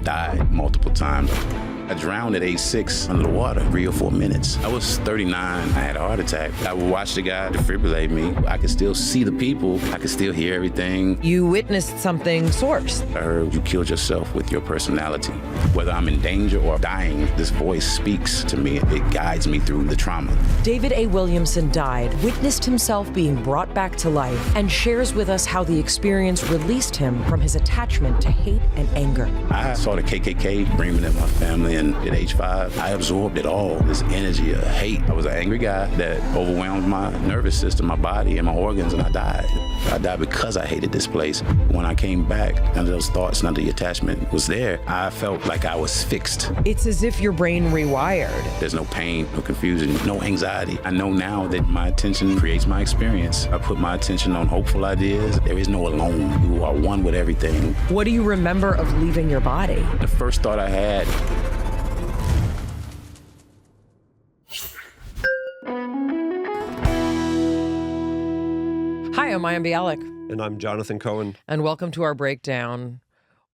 died multiple times. I drowned at age 6 under the water, 3 or 4 minutes. I was 39, I had a heart attack. I would watch the guy defibrillate me. I could still see the people, I could still hear everything. You witnessed something source. I heard you killed yourself with your personality. Whether I'm in danger or dying, this voice speaks to me. It guides me through the trauma. David A. Williamson died, witnessed himself being brought back to life, and shares with us how the experience released him from his attachment to hate and anger. I saw the KKK bringing in my family, and at age 5, I absorbed it all, this energy of hate. I was an angry guy that overwhelmed my nervous system, my body, and my organs, and I died. I died because I hated this place. When I came back, none of those thoughts, none of the attachment was there. I felt like I was fixed. It's as if your brain rewired. There's no pain, no confusion, no anxiety. I know now that my attention creates my experience. I put my attention on hopeful ideas. There is no alone. You are one with everything. What do you remember of leaving your body? The first thought I had, Hi, I'm Mayim Bialik. And I'm Jonathan Cohen. And welcome to our breakdown.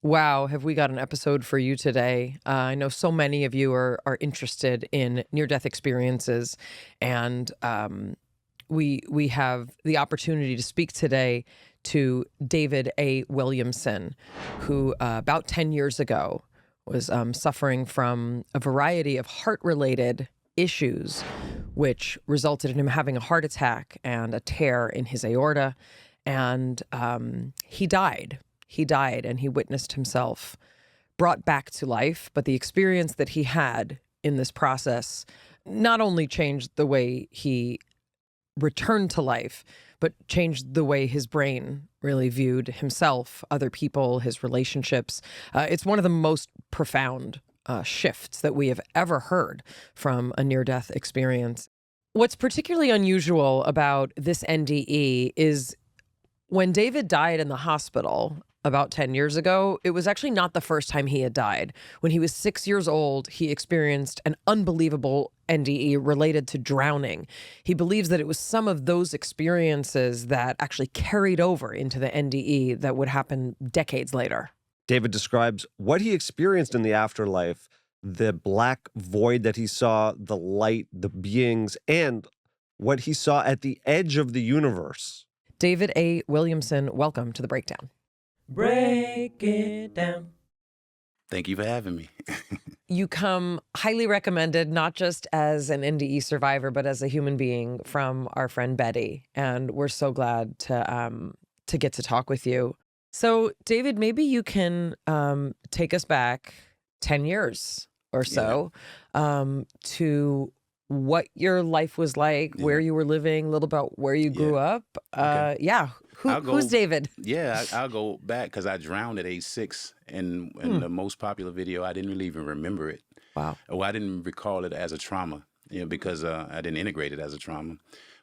Wow, have we got an episode for you today. I know so many of you are interested in near-death experiences, and we have the opportunity to speak today to David A. Williamson, who about 10 years ago was suffering from a variety of heart-related issues, which resulted in him having a heart attack and a tear in his aorta, and he died. He died, and he witnessed himself brought back to life. But the experience that he had in this process not only changed the way he returned to life, but changed the way his brain really viewed himself, other people, his relationships. It's one of the most profound shifts that we have ever heard from a near-death experience. What's particularly unusual about this NDE is when David died in the hospital about 10 years ago, it was actually not the first time he had died. When he was 6 years old, he experienced an unbelievable NDE related to drowning. He believes that it was some of those experiences that actually carried over into the NDE that would happen decades later. David describes what he experienced in the afterlife, the black void that he saw, the light, the beings, and what he saw at the edge of the universe. David A. Williamson, welcome to The Breakdown. Break it down. thank you for having me. You come highly recommended, not just as an NDE survivor, but as a human being from our friend Betty. And we're so glad to get to talk with you. So, David, maybe you can take us back 10 years or so to what your life was like, where you were living, a little about where you grew up. Okay. Who's David? Yeah, I'll go back because I drowned at age 6. And in the most popular video, I didn't really even remember it. Wow. Well, I didn't recall it as a trauma, because I didn't integrate it as a trauma.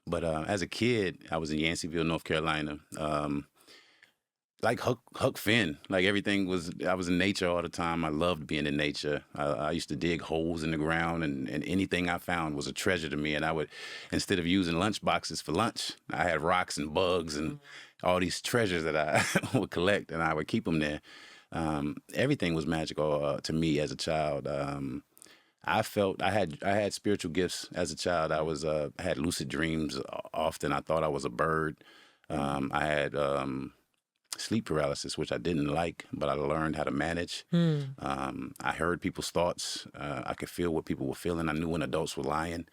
But as a kid, I was in Yanceyville, North Carolina. Like Huck Finn, like everything I was in nature all the time. I loved being in nature. I used to dig holes in the ground, and anything I found was a treasure to me. And I would, instead of using lunch boxes for lunch, I had rocks and bugs and all these treasures that I would collect, and I would keep them there. Everything was magical to me as a child. I felt I had spiritual gifts as a child. I had lucid dreams often. I thought I was a bird. I had sleep paralysis, which I didn't like, but I learned how to manage. I heard people's thoughts. I could feel what people were feeling. I knew when adults were lying,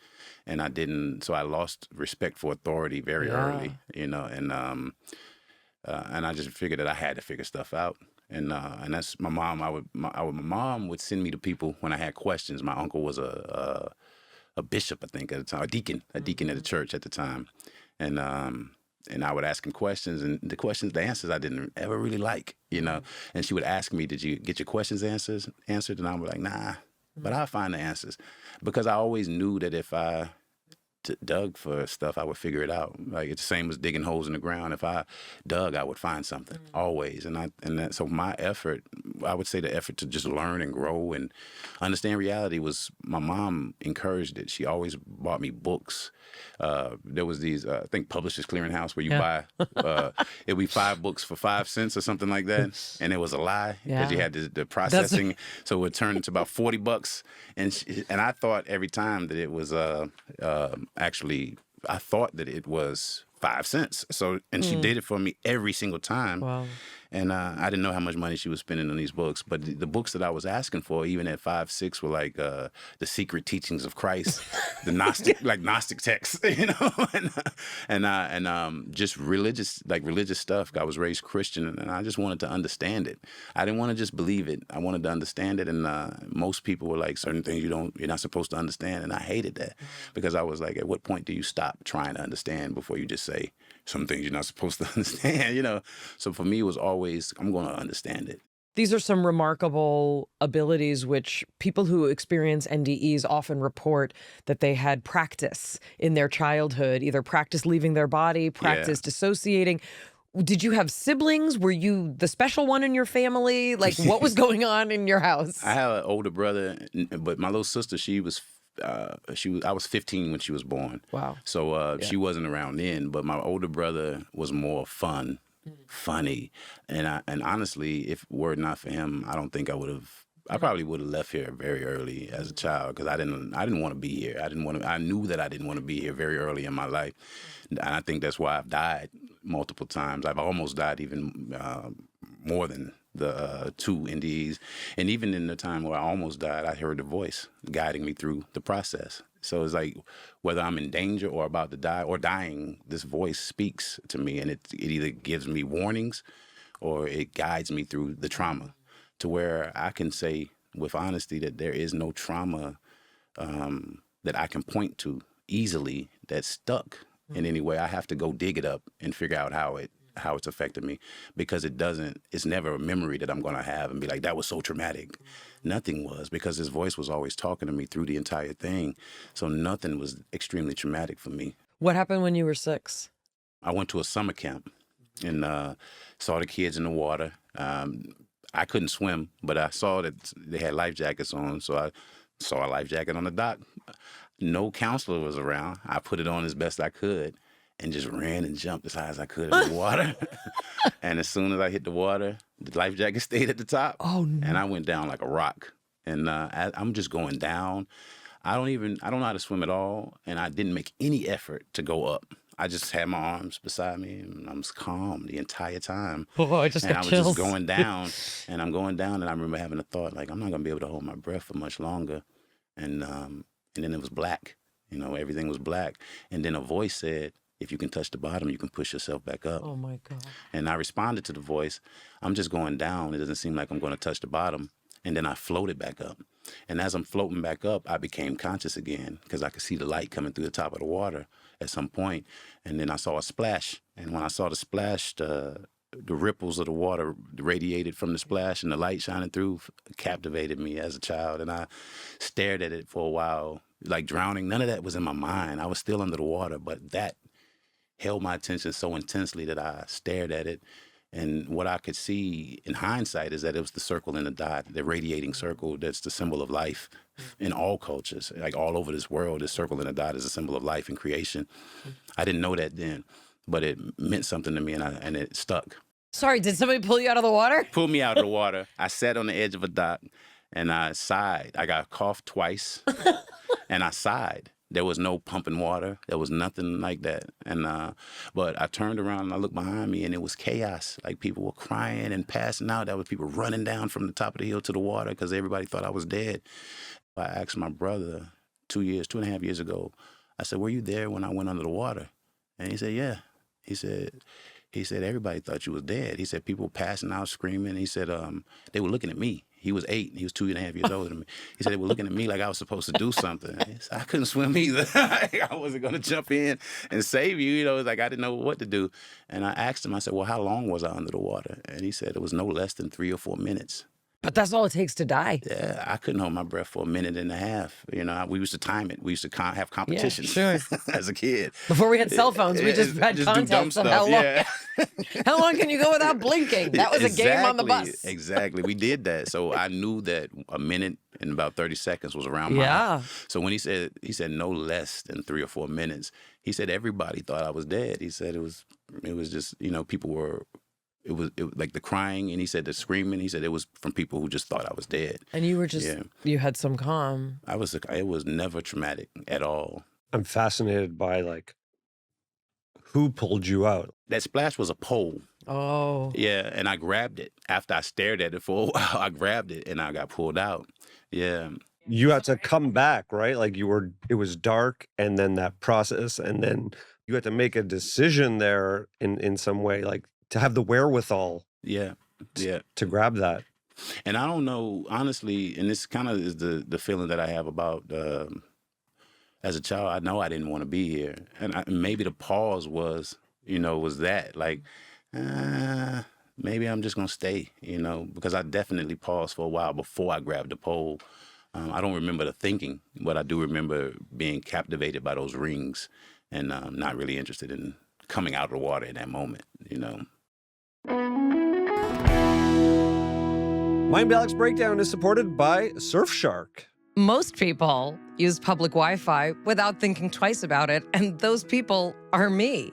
and I didn't. So I lost respect for authority very early, and I just figured that I had to figure stuff out. And that's my mom. My mom would send me to people when I had questions. My uncle was a bishop, I think, at the time, a deacon at the church at the time, and I would ask him questions, and the answers I didn't ever really like, And she would ask me, "Did you get your questions answered?" And I was like, "Nah," but I'll find the answers, because I always knew that if I dug for stuff, I would figure it out. Like it's the same as digging holes in the ground. If I dug, I would find something always. So my effort, I would say the effort to just learn and grow and understand reality was, my mom encouraged it. She always bought me books. There was these, I think Publishers Clearinghouse, where you buy, it would be 5 books for 5 cents or something like that. And it was a lie because you had the processing. So it would turn into about $40. And I thought every time that it was, actually, I thought that it was 5 cents. So, and she did it for me every single time. Wow. And I didn't know how much money she was spending on these books. But the books that I was asking for, even at 5, 6, were like The Secret Teachings of Christ, the Gnostic, like Gnostic texts, you know, and just religious stuff. I was raised Christian, and I just wanted to understand it. I didn't want to just believe it. I wanted to understand it. And most people were like, certain things you're not supposed to understand. And I hated that because I was like, at what point do you stop trying to understand before you just say some things you're not supposed to understand, you know? So for me, it was always, I'm going to understand it. These are some remarkable abilities which people who experience NDEs often report that they had practice in their childhood, either practice leaving their body, practice dissociating. Did you have siblings? Were you the special one in your family? Like, what was going on in your house? I had an older brother, but my little sister, I was 15 when she was born. Wow. So she wasn't around then, but my older brother was more funny. And honestly, if it were not for him, I don't think I probably would have left here very early as a child, because I didn't want to be here. I knew that I didn't want to be here very early in my life. And I think that's why I've died multiple times. I've almost died even more than the 2 NDEs. And even in the time where I almost died, I heard a voice guiding me through the process. So it's like, whether I'm in danger or about to die or dying, this voice speaks to me, and it either gives me warnings or it guides me through the trauma, to where I can say with honesty that there is no trauma that I can point to easily that's stuck in any way. I have to go dig it up and figure out how it's affected me, because it's never a memory that I'm going to have and be like, that was so traumatic. Nothing was, because his voice was always talking to me through the entire thing. So nothing was extremely traumatic for me. What happened when you were 6? I went to a summer camp and saw the kids in the water. I couldn't swim, but I saw that they had life jackets on. So I saw a life jacket on the dock. No counselor was around. I put it on as best I could and just ran and jumped as high as I could in the water. And as soon as I hit the water, the life jacket stayed at the top. Oh, no. And I went down like a rock. And I'm just going down. I don't know how to swim at all. And I didn't make any effort to go up. I just had my arms beside me, and I was calm the entire time. Oh, I just got I was chills. just going down, and I'm going down, and I remember having a thought, like, I'm not going to be able to hold my breath for much longer. And then it was black. You know, everything was black. And then a voice said, if you can touch the bottom, you can push yourself back up. Oh, my God. And I responded to the voice, I'm just going down. It doesn't seem like I'm going to touch the bottom. And then I floated back up. And as I'm floating back up, I became conscious again, because I could see the light coming through the top of the water at some point. And then I saw a splash. And when I saw the splash, the ripples of the water radiated from the splash, and the light shining through captivated me as a child. And I stared at it for a while, like drowning. None of that was in my mind. I was still under the water, but that held my attention so intensely that I stared at it. And what I could see in hindsight is that it was the circle and the dot, the radiating circle that's the symbol of life in all cultures. Like all over this world, this circle and the dot is a symbol of life and creation. I didn't know that then, but it meant something to me, and it stuck. Sorry, did somebody pull you out of the water? Pulled me out of the water. I sat on the edge of a dock, and I sighed. I got coughed twice, and I sighed. There was no pumping water. There was nothing like that. And but I turned around and I looked behind me, and it was chaos. Like people were crying and passing out. There was people running down from the top of the hill to the water because everybody thought I was dead. I asked my brother 2.5 years ago, I said, were you there when I went under the water? And he said, yeah. He said, everybody thought you was dead. He said, people passing out, screaming. He said, they were looking at me. He was 8. He was 2.5 years older than me. He said they were looking at me like I was supposed to do something. I couldn't swim either. I wasn't going to jump in and save you. You know, it was like I didn't know what to do. And I asked him, I said, well, how long was I under the water? And he said it was no less than 3 or 4 minutes. But that's all it takes to die. Yeah, I couldn't hold my breath for a minute and a half. You know, we used to time it. We used to have competitions sure. as a kid. Before we had cell phones, we just had do dumb contests on stuff. how long, Yeah. how long can you go without blinking? That was a game on the bus. Exactly. We did that. So I knew that a minute and about 30 seconds was around my Yeah. So when he said no less than 3 or 4 minutes, he said everybody thought I was dead. He said it was just, you know, people were, it was like the crying, and he said the screaming. He said it was from people who just thought I was dead. And you were just, Yeah. you had some calm. It was never traumatic at all. I'm fascinated by like who pulled you out. That splash was a pole. Oh. Yeah, and I grabbed it. After I stared at it for a while, I grabbed it and I got pulled out. Yeah. You had to come back, right? Like it was dark, and then that process, and then you had to make a decision there in some way, like to have the wherewithal Yeah. Yeah. to grab that. And I don't know, honestly, and this kind of is the feeling that I have about as a child. I know I didn't want to be here. And maybe the pause was that. Like, maybe I'm just going to stay, because I definitely paused for a while before I grabbed the pole. I don't remember the thinking, but I do remember being captivated by those rings and not really interested in coming out of the water in that moment, Mayim Bialik's Breakdown is supported by Surfshark. Most people use public Wi-Fi without thinking twice about it, and those people are me.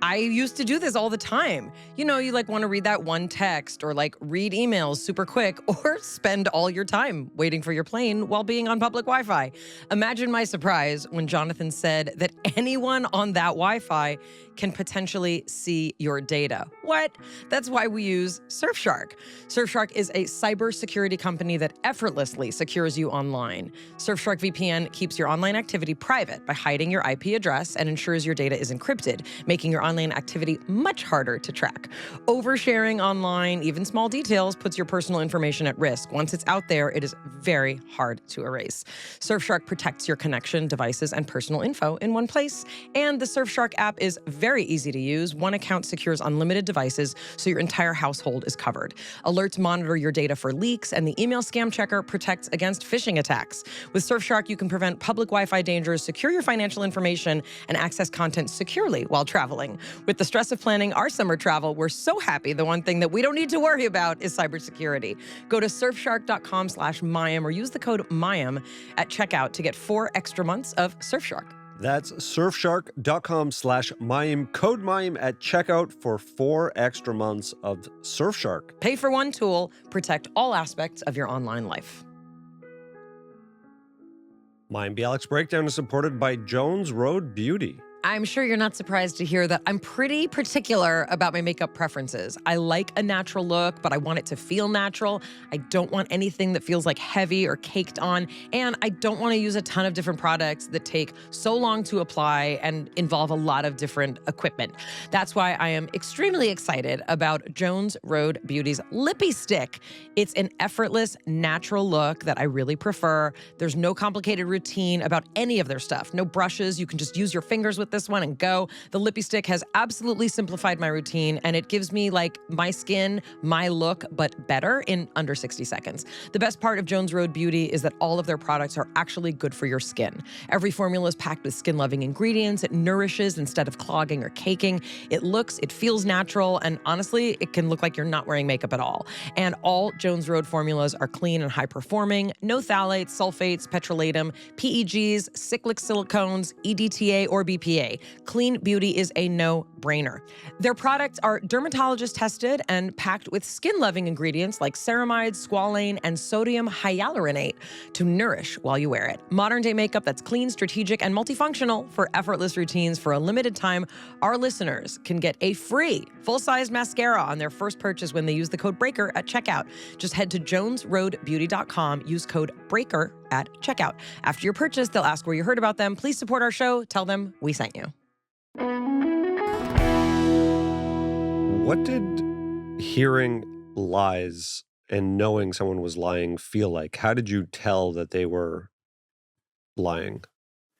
I used to do this all the time. You know, you like want to read that one text or like read emails super quick or spend all your time waiting for your plane while being on public Wi-Fi. Imagine my surprise when Jonathan said that anyone on that Wi-Fi can potentially see your data. What? That's why we use Surfshark. Surfshark is a cybersecurity company that effortlessly secures you online. Surfshark VPN keeps your online activity private by hiding your IP address and ensures your data is encrypted, making your online activity much harder to track. Oversharing online, even small details, puts your personal information at risk. Once it's out there, it is very hard to erase. Surfshark protects your connection, devices, and personal info in one place. And the Surfshark app is very easy to use. One account secures unlimited devices, so your entire household is covered. Alerts monitor your data for leaks, and the email scam checker protects against phishing attacks. With Surfshark, you can prevent public Wi-Fi dangers, secure your financial information, and access content securely while traveling. With the stress of planning our summer travel, we're so happy the one thing that we don't need to worry about is cybersecurity. Go to surfshark.com/Mayim or use the code Mayim at checkout to get 4 extra months of Surfshark. That's surfshark.com/Mayim, code Mayim at checkout for 4 extra months of Surfshark. Pay for one tool, protect all aspects of your online life. Mayim Bialik's Breakdown is supported by Jones Road Beauty. I'm sure you're not surprised to hear that I'm pretty particular about my makeup preferences. I like a natural look, but I want it to feel natural. I don't want anything that feels like heavy or caked on, and I don't want to use a ton of different products that take so long to apply and involve a lot of different equipment. That's why I am extremely excited about Jones Road Beauty's Lippy Stick. It's an effortless, natural look that I really prefer. There's no complicated routine about any of their stuff. No brushes. You can just use your fingers with this one and go. The Lippy Stick has absolutely simplified my routine, and it gives me like my skin, my look, but better in under 60 seconds. The best part of Jones Road Beauty is that all of their products are actually good for your skin. Every formula is packed with skin-loving ingredients. It nourishes instead of clogging or caking. It feels natural, and honestly, it can look like you're not wearing makeup at all. And all Jones Road formulas are clean and high-performing. No phthalates, sulfates, petrolatum, PEGs, cyclic silicones, EDTA, or BPA. Clean beauty is a no-brainer. Their products are dermatologist tested and packed with skin-loving ingredients like ceramide, squalane, and sodium hyaluronate to nourish while you wear it. Modern-day makeup that's clean, strategic, and multifunctional for effortless routines. For a limited time, our listeners can get a free full-size mascara on their first purchase when they use the code BREAKER at checkout. Just head to jonesroadbeauty.com, use code BREAKER at checkout. After your purchase, they'll ask where you heard about them. Please support our show. Tell them we sent you. What did hearing lies and knowing someone was lying feel like? How did you tell that they were lying?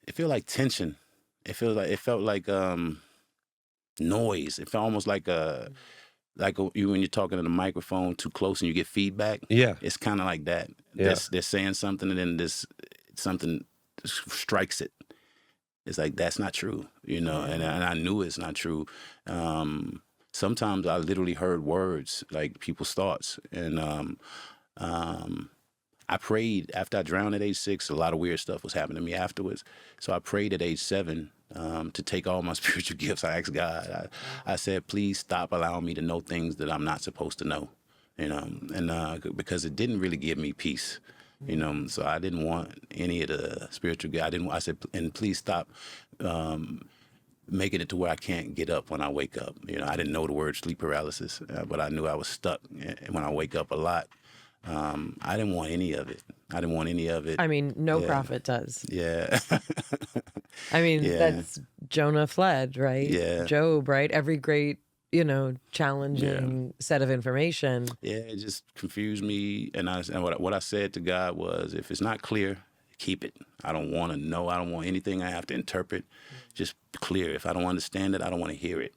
It felt like tension. It felt like noise. It felt almost like like you when you're talking to the microphone too close and you get feedback. Yeah. It's kind of like that. Yeah. They're saying something and then something strikes it. It's like, that's not true, and I knew it's not true. Sometimes I literally heard words, like people's thoughts. And I prayed after I drowned at age 6. A lot of weird stuff was happening to me afterwards. So I prayed at age 7 to take all my spiritual gifts. I asked God, I said, please stop allowing me to know things that I'm not supposed to know, and because it didn't really give me peace. So I didn't want any of the spiritual gifts. I said, and please stop making it to where I can't get up when I wake up. I didn't know the word sleep paralysis, but I knew I was stuck when I wake up a lot. I didn't want any of it. I mean, no prophet does. Yeah. I mean, Yeah. that's Jonah fled, right? Yeah. Job, right? Every great, challenging set of information. Yeah, it just confused me. And what I said to God was, if it's not clear, keep it. I don't want to know. I don't want anything I have to interpret. Just clear. If I don't understand it, I don't want to hear it.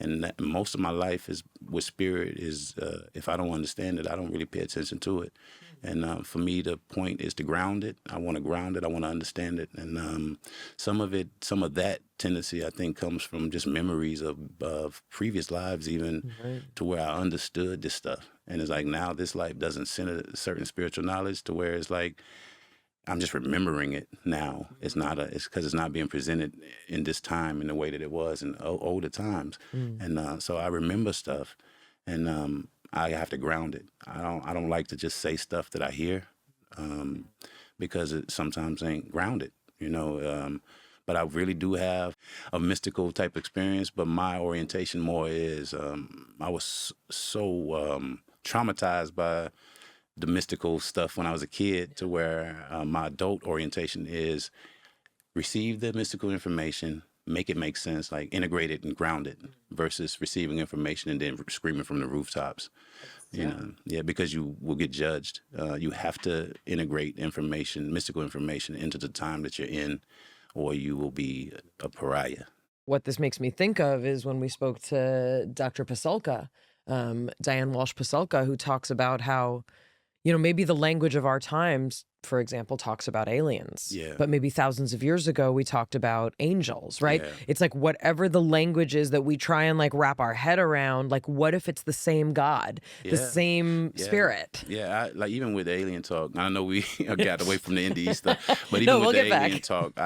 And most of my life is with spirit is, if I don't understand it, I don't really pay attention to it. And for me, the point is to ground it. I want to ground it. I want to understand it. And some of that tendency, I think, comes from just memories of previous lives, even to where I understood this stuff. And it's like, now this life doesn't send a certain spiritual knowledge to where it's like, I'm just remembering it now. It's because it's not being presented in this time in the way that it was in older times. And so I remember stuff, and I have to ground it. I don't like to just say stuff that I hear, because it sometimes ain't grounded, but I really do have a mystical type experience. But my orientation more is, I was so traumatized by the mystical stuff when I was a kid, to where my adult orientation is receive the mystical information, make it make sense, like integrate it and ground it, versus receiving information and then screaming from the rooftops. Because you will get judged. You have to integrate information, mystical information, into the time that you're in, or you will be a pariah. What this makes me think of is when we spoke to Dr. Pasulka, Diane Walsh Pasulka, who talks about how, maybe the language of our times, for example, talks about aliens. Yeah. But maybe thousands of years ago, we talked about angels, right? Yeah. It's like whatever the language is that we try and wrap our head around, what if it's the same God, the same spirit? Yeah, even with alien talk, I know we got away from the NDE stuff, but even No, with we'll the get alien back. talk,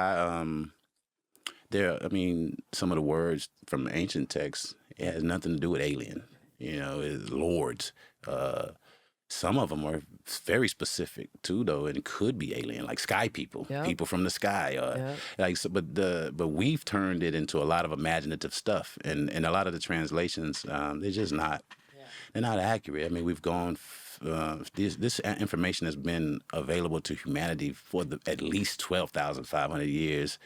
some of the words from ancient texts, it has nothing to do with alien. It's lords. Some of them are very specific too, though, and it could be alien, like sky people, people from the sky. But we've turned it into a lot of imaginative stuff, and a lot of the translations, they're just not. They're not accurate. I mean, we've gone. This information has been available to humanity for at least 12,500 years.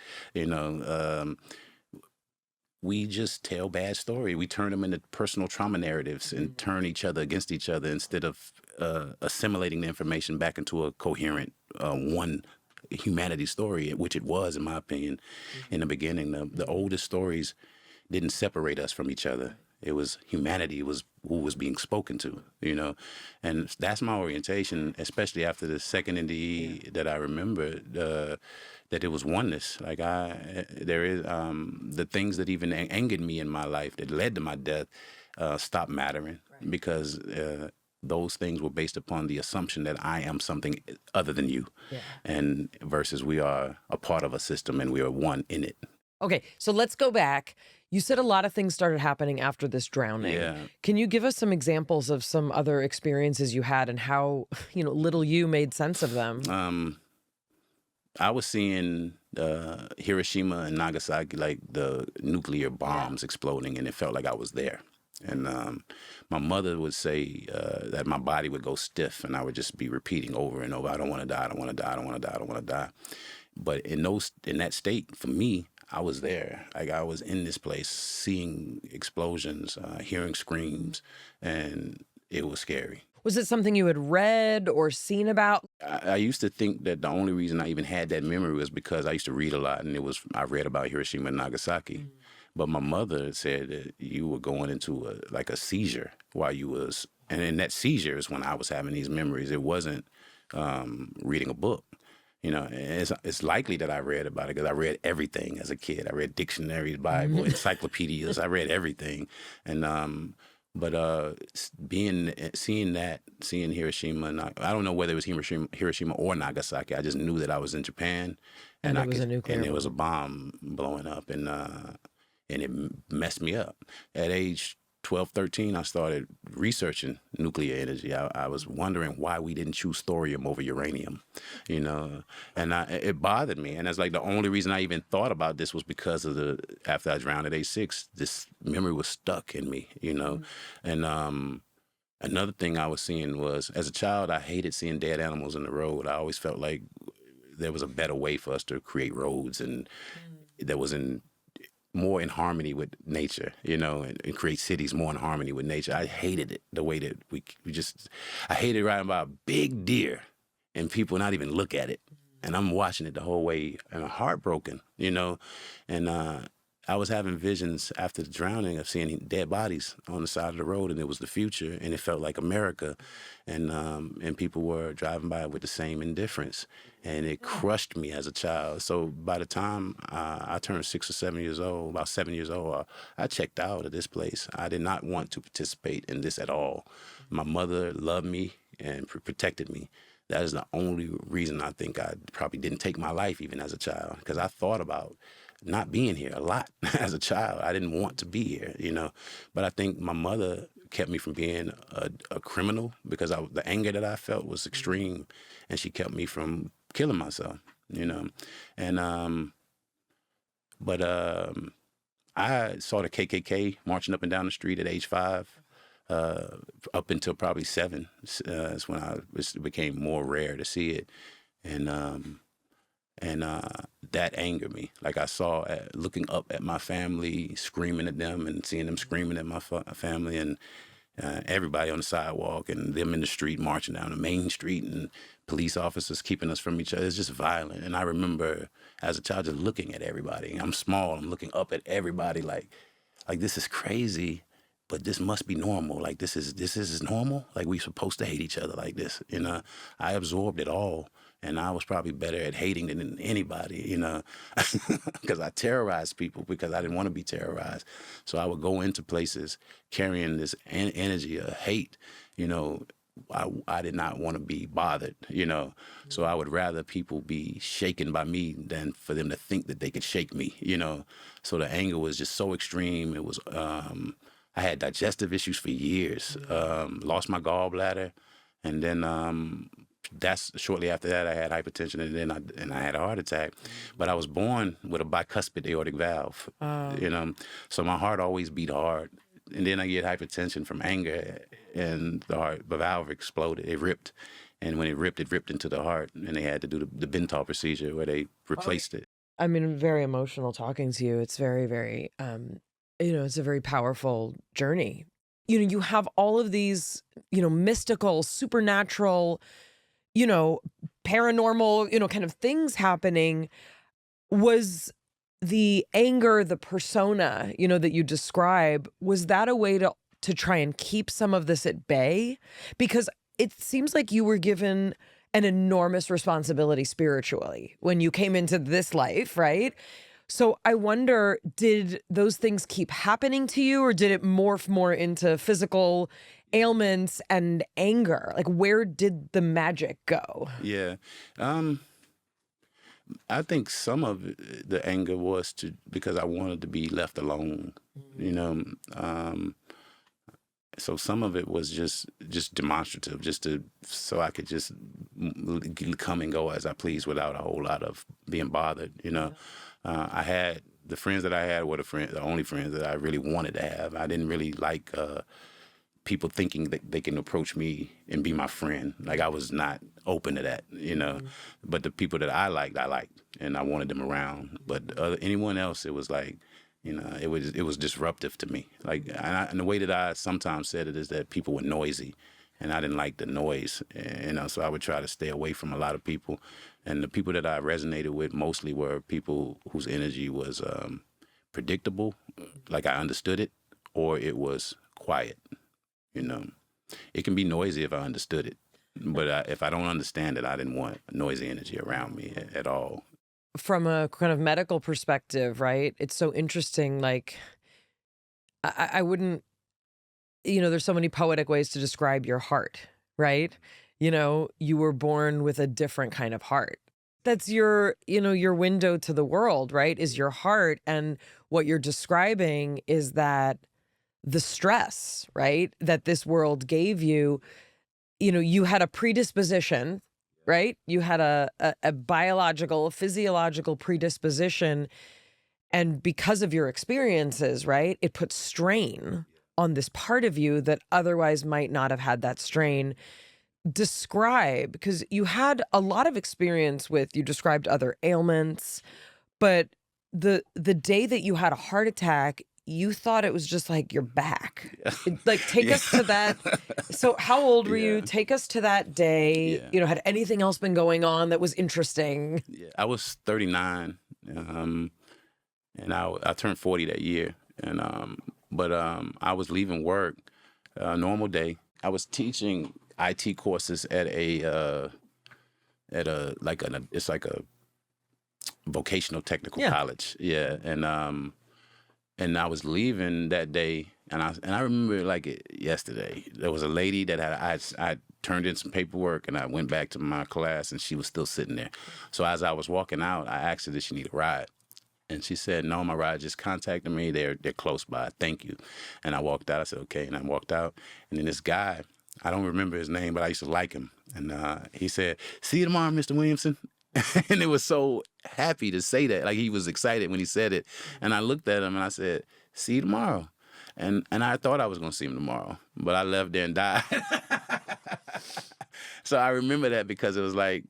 We just tell bad story. We turn them into personal trauma narratives and turn each other against each other, instead of assimilating the information back into a coherent one humanity story, which it was, in my opinion, in the beginning. The oldest stories didn't separate us from each other. It was humanity. It was who was being spoken to, and that's my orientation, especially after the second NDE that I remember, that it was oneness. There is the things that even angered me in my life that led to my death stopped mattering, because those things were based upon the assumption that I am something other than you, and versus we are a part of a system and we are one in it. Okay, so let's go back. You said a lot of things started happening after this drowning. Yeah. Can you give us some examples of some other experiences you had and how, little you made sense of them? I was seeing Hiroshima and Nagasaki, like the nuclear bombs exploding, and it felt like I was there. And my mother would say that my body would go stiff, and I would just be repeating over and over, I don't want to die, I don't want to die, I don't want to die, I don't want to die. But in that state, for me, I was there. I was in this place, seeing explosions, hearing screams, and it was scary. Was it something you had read or seen about? I used to think that the only reason I even had that memory was because I used to read a lot, and I read about Hiroshima and Nagasaki. But my mother said that you were going into a seizure while you was, and in that seizure is when I was having these memories. It wasn't reading a book. You know, and it's likely that I read about it because I read everything as a kid. I read dictionaries, Bible, encyclopedias. I read everything, and seeing Hiroshima, and I don't know whether it was Hiroshima or Nagasaki. I just knew that I was in Japan, And it was a nuclear and there was a bomb. bomb blowing up, and it messed me up. At age 12, 13, I started researching nuclear energy. I was wondering why we didn't choose thorium over uranium, you know, and it bothered me. And that's like the only reason I even thought about this was because of after I drowned at age 6, this memory was stuck in me, you know. And another thing I was seeing was, as a child, I hated seeing dead animals in the road. I always felt like there was a better way for us to create roads and that was more in harmony with nature, you know, and create cities more in harmony with nature. I hated it, the way that I hated riding by a big deer and people not even look at it. And I'm watching it the whole way and I'm heartbroken, you know. And I was having visions after the drowning of seeing dead bodies on the side of the road, and it was the future, and it felt like America. And people were driving by with the same indifference. And it crushed me as a child. So by the time I turned 6 or 7 years old, about 7 years old, I checked out of this place. I did not want to participate in this at all. My mother loved me and protected me. That is the only reason I think I probably didn't take my life even as a child, because I thought about not being here a lot as a child. I didn't want to be here, you know. But I think my mother kept me from being a criminal because the anger that I felt was extreme, and she kept me from killing myself, you know. And I saw the KKK marching up and down the street at age 5, up until probably 7. That's when it became more rare to see it, and that angered me. Like I saw, looking up at my family, screaming at them, and seeing them screaming at my family, and everybody on the sidewalk, and them in the street marching down the main street, and police officers keeping us from each other. It's just violent. And I remember as a child just looking at everybody. I'm small. I'm looking up at everybody like this is crazy, but this must be normal. Like this is normal. Like we supposed to hate each other like this. You know, I absorbed it all. And I was probably better at hating than anybody, you know, because I terrorized people because I didn't want to be terrorized. So I would go into places carrying this energy of hate, you know. I did not want to be bothered, you know. So I would rather people be shaken by me than for them to think that they could shake me, you know. So the anger was just so extreme. It was, I had digestive issues for years, lost my gallbladder, and then that's shortly after that I had hypertension, and then I had a heart attack. But I was born with a bicuspid aortic valve, you know, so my heart always beat hard. And then I get hypertension from anger, and the valve exploded. It ripped, and when it ripped into the heart, and they had to do the Bentall procedure where they replaced it. I mean, very emotional talking to you. It's very, very, you know, it's a very powerful journey. You know, you have all of these, you know, mystical, supernatural, you know, paranormal, you know, kind of things happening. Was the anger, the persona, you know, that you describe, was that a way to try and keep some of this at bay? Because it seems like you were given an enormous responsibility spiritually when you came into this life, right? So I wonder, did those things keep happening to you, or did it morph more into physical ailments and anger? Like, where did the magic go? Yeah. I think some of the anger was because I wanted to be left alone, you know. So some of it was just demonstrative, so I could just come and go as I please without a whole lot of being bothered, you know. I had the friends that I had were the only friends that I really wanted to have. I didn't really like people thinking that they can approach me and be my friend. Like I was not open to that, you know. But the people that I liked, and I wanted them around. But anyone else, it was like, you know, it was disruptive to me. Like, and the way that I sometimes said it is that people were noisy, and I didn't like the noise, you know. So I would try to stay away from a lot of people, and the people that I resonated with mostly were people whose energy was predictable, like I understood it, or it was quiet. You know, it can be noisy if I understood it, but if I don't understand it, I didn't want noisy energy around me at all. From a kind of medical perspective, right? It's so interesting. Like, I wouldn't, there's so many poetic ways to describe your heart, right? You were born with a different kind of heart. That's your window to the world, right? Is your heart. And what you're describing is that the stress, right, that this world gave you, you had a predisposition, right? You had a biological, physiological predisposition. And because of your experiences, right, it puts strain on this part of you that otherwise might not have had that strain. Describe, because you had a lot of experience with, you described other ailments, but the day that you had a heart attack, you thought it was just like your back. Like, take us to that. So how old were you? Take us to that day. Had anything else been going on that was interesting? I was 39, and I turned 40 that year. And but I was leaving work, normal day. I was teaching IT courses at a it's like a vocational technical college. Yeah. And I was leaving that day, and I remember it like yesterday. There was a lady that I turned in some paperwork, and I went back to my class, and she was still sitting there. So as I was walking out, I asked her, did she need a ride? And she said, no, my ride just contacted me. They're close by. Thank you. And I walked out. I said, okay. And I walked out. And then this guy, I don't remember his name, but I used to like him. And he said, see you tomorrow, Mr. Williamson. And it was so happy to say that. Like, he was excited when he said it. And I looked at him and I said, see you tomorrow. And I thought I was going to see him tomorrow, but I left there and died. So I remember that because it was like,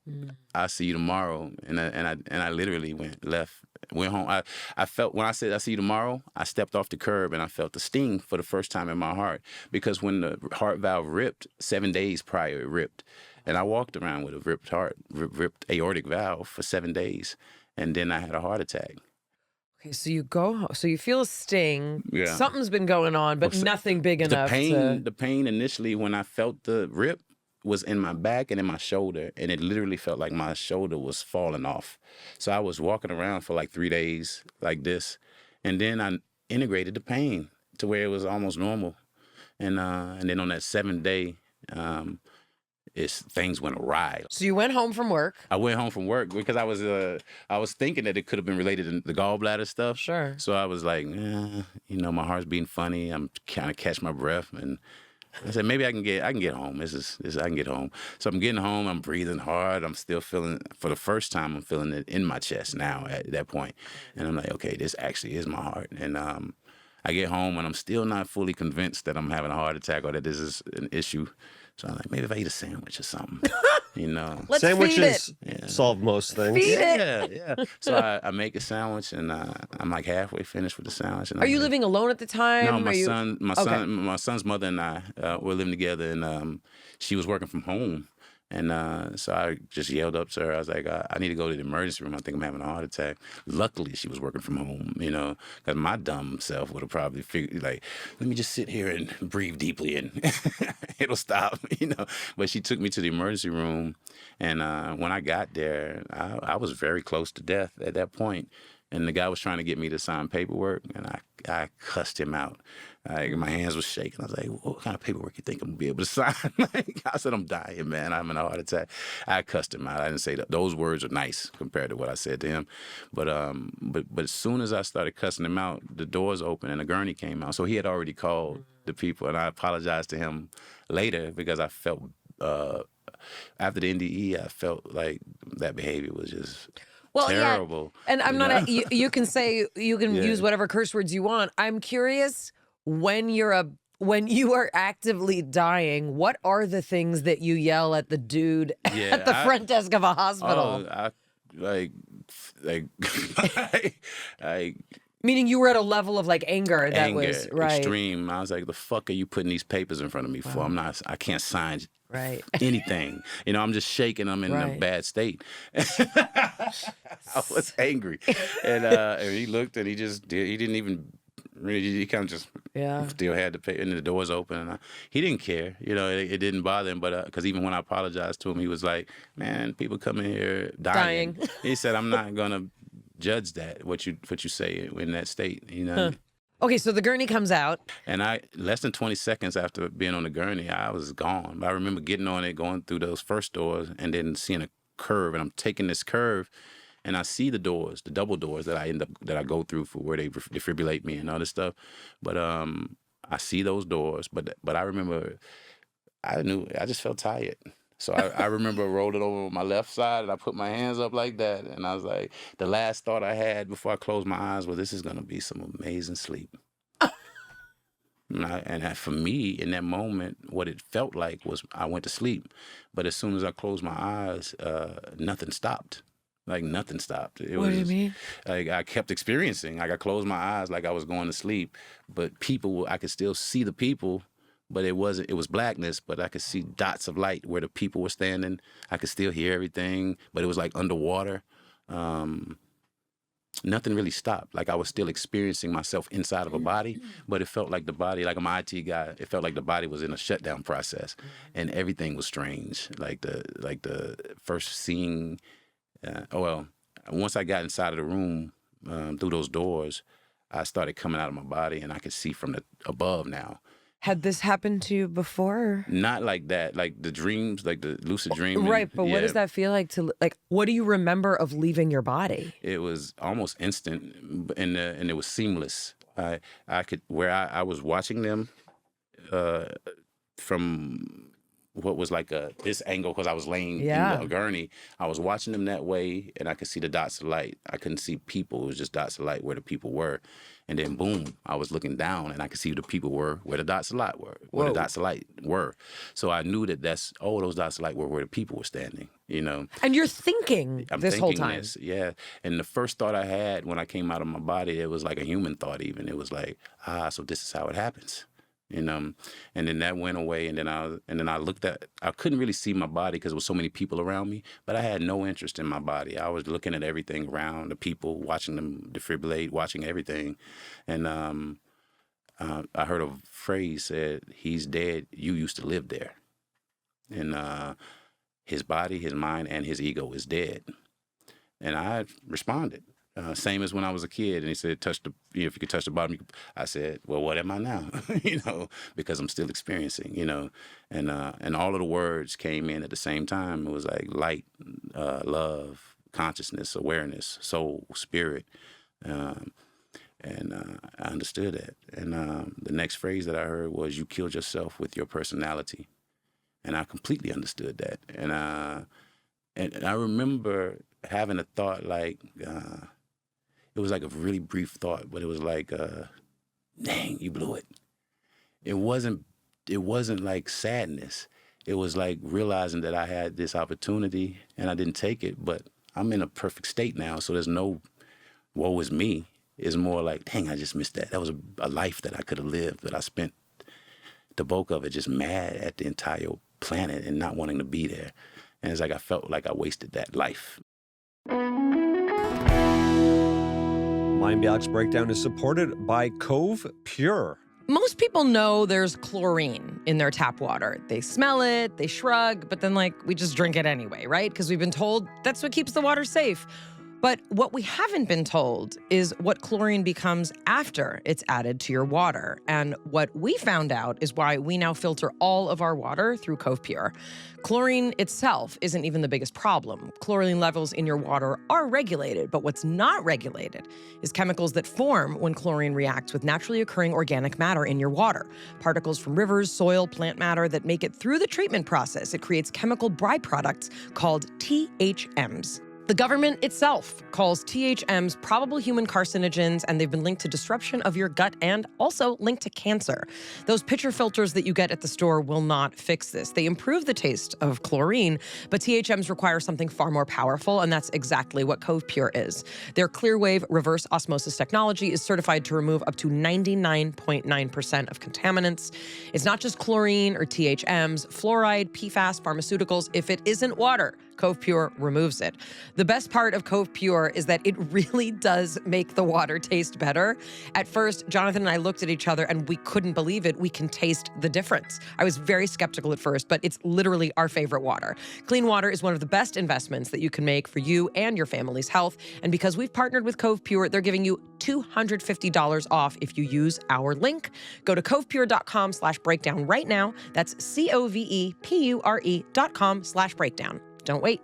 I'll see you tomorrow. And I literally went home. I felt, when I said, I'll see you tomorrow, I stepped off the curb and I felt the sting for the first time in my heart. Because when the heart valve ripped, 7 days prior, it ripped. And I walked around with a ripped heart, ripped aortic valve for 7 days. And then I had a heart attack. Okay, so you go home, so you feel a sting. Yeah. Something's been going on, but nothing big enough. The pain initially when I felt the rip was in my back and in my shoulder, and it literally felt like my shoulder was falling off. So I was walking around for like 3 days like this, and then I integrated the pain to where it was almost normal. And then on that 7th day, things went awry. So you went home from work. I went home from work because I was thinking that it could have been related to the gallbladder stuff. Sure. So I was like, my heart's beating funny. I'm kind of catch my breath, and I said maybe I can get home. I can get home. So I'm getting home. I'm breathing hard. I'm still feeling, for the first time, I'm feeling it in my chest now at that point. And I'm like, okay, this actually is my heart. And I get home and I'm still not fully convinced that I'm having a heart attack or that this is an issue. So I'm like, maybe if I eat a sandwich or something, Let's Sandwiches feed it. solve most things. Feed it. Yeah. So I make a sandwich, and I'm like halfway finished with the sandwich. And Are you living alone at the time? No, Okay. my son's mother and I were living together, and she was working from home. And so I just yelled up to her. I was like, I need to go to the emergency room. I think I'm having a heart attack. Luckily, she was working from home, because my dumb self would have probably figured, like, let me just sit here and breathe deeply and it'll stop, But she took me to the emergency room. And when I got there, I was very close to death at that point. And the guy was trying to get me to sign paperwork, and I cussed him out. Like, my hands were shaking. I was like, what kind of paperwork you think I'm going to be able to sign? I said, I'm dying, man. I'm in a heart attack. I cussed him out. I didn't say that. Those words are nice compared to what I said to him. But as soon as I started cussing him out, the doors opened and a gurney came out. So he had already called the people, and I apologized to him later because I felt, after the NDE, I felt like that behavior was just... terrible. Yeah. And I'm not. You can say, you can use whatever curse words you want. I'm curious, when you are actively dying, what are the things that you yell at the dude at the front desk of a hospital? I Meaning you were at a level of like anger that was right. Extreme. I was like, the fuck are you putting these papers in front of me for? I can't sign anything. I'm just shaking. I'm in a bad state. I was angry. And he looked and he didn't even really, he kind of just still had the paper and the doors open. And he didn't care. It didn't bother him. But because even when I apologized to him, he was like, man, people come in here dying. He said, I'm not going to judge that, what you say in that state, Okay, so the gurney comes out. And less than 20 seconds after being on the gurney, I was gone. But I remember getting on it, going through those first doors, and then seeing a curve. And I'm taking this curve, and I see the doors, the double doors that I go through for where they defibrillate me and all this stuff. But I see those doors. But I remember, I just felt tired. So I remember rolling over on my left side, and I put my hands up like that. And I was like, the last thought I had before I closed my eyes was, this is going to be some amazing sleep. And for me, in that moment, what it felt like was I went to sleep. But as soon as I closed my eyes, nothing stopped. Like, nothing stopped. What do you mean? Like, I kept experiencing. Like, I closed my eyes like I was going to sleep. But I could still see the people. But it was blackness, but I could see dots of light where the people were standing. I could still hear everything, but it was like underwater. Nothing really stopped. Like, I was still experiencing myself inside of a body, but it felt like the body, like I'm an IT guy, it felt like the body was in a shutdown process, and everything was strange. Like the first seeing, once I got inside of the room through those doors, I started coming out of my body, and I could see from the above now. Had this happened to you before? Not like that, like the dreams, like the lucid dreaming. Right, but what does that feel like what do you remember of leaving your body? It was almost instant, and it was seamless. I was watching them from what was like this angle, because I was laying in the gurney. I was watching them that way, and I could see the dots of light. I couldn't see people. It was just dots of light where the people were. And then, boom, I was looking down, and I could see the people were where the dots of light were, the dots of light were. So I knew that those dots of light were where the people were standing, And you're thinking whole time. Yeah. And the first thought I had when I came out of my body, it was like a human thought even. It was like, so this is how it happens. And then that went away, and then I looked at, I couldn't really see my body because there was so many people around me, but I had no interest in my body. I was looking at everything around, the people, watching them defibrillate, watching everything. And I heard a phrase said, he's dead, you used to live there. And his body, his mind, and his ego is dead. And I responded. Same as when I was a kid, and he said, if you could touch the bottom, I said, well, what am I now? Because I'm still experiencing, and all of the words came in at the same time. It was like light, love, consciousness, awareness, soul, spirit, and I understood that. And the next phrase that I heard was, you killed yourself with your personality, and I completely understood that. And I remember having a thought like, it was like a really brief thought, but it was like, dang, you blew it. It wasn't like sadness. It was like realizing that I had this opportunity and I didn't take it, but I'm in a perfect state now. So there's no woe is me. It's more like, dang, I just missed that. That was a life that I could have lived, but I spent the bulk of it just mad at the entire planet and not wanting to be there. And it's like I felt like I wasted that life. Mayim Bialik's breakdown is supported by Cove Pure. Most people know there's chlorine in their tap water. They smell it, they shrug, but then we just drink it anyway, right? Because we've been told that's what keeps the water safe. But what we haven't been told is what chlorine becomes after it's added to your water. And what we found out is why we now filter all of our water through Cove Pure. Chlorine itself isn't even the biggest problem. Chlorine levels in your water are regulated, but what's not regulated is chemicals that form when chlorine reacts with naturally occurring organic matter in your water. Particles from rivers, soil, plant matter that make it through the treatment process. It creates chemical byproducts called THMs. The government itself calls THMs probable human carcinogens, and they've been linked to disruption of your gut and also linked to cancer. Those pitcher filters that you get at the store will not fix this. They improve the taste of chlorine, but THMs require something far more powerful, and that's exactly what Cove Pure is. Their Clearwave reverse osmosis technology is certified to remove up to 99.9% of contaminants. It's not just chlorine or THMs, fluoride, PFAS, pharmaceuticals. If it isn't water, Cove Pure removes it. The best part of Cove Pure is that it really does make the water taste better. At first, Jonathan and I looked at each other and we couldn't believe it. We can taste the difference. I was very skeptical at first, but it's literally our favorite water. Clean water is one of the best investments that you can make for you and your family's health. And because we've partnered with Cove Pure, they're giving you $250 off if you use our link. Go to covepure.com/breakdown right now. That's COVEPURE.com/breakdown. Don't wait.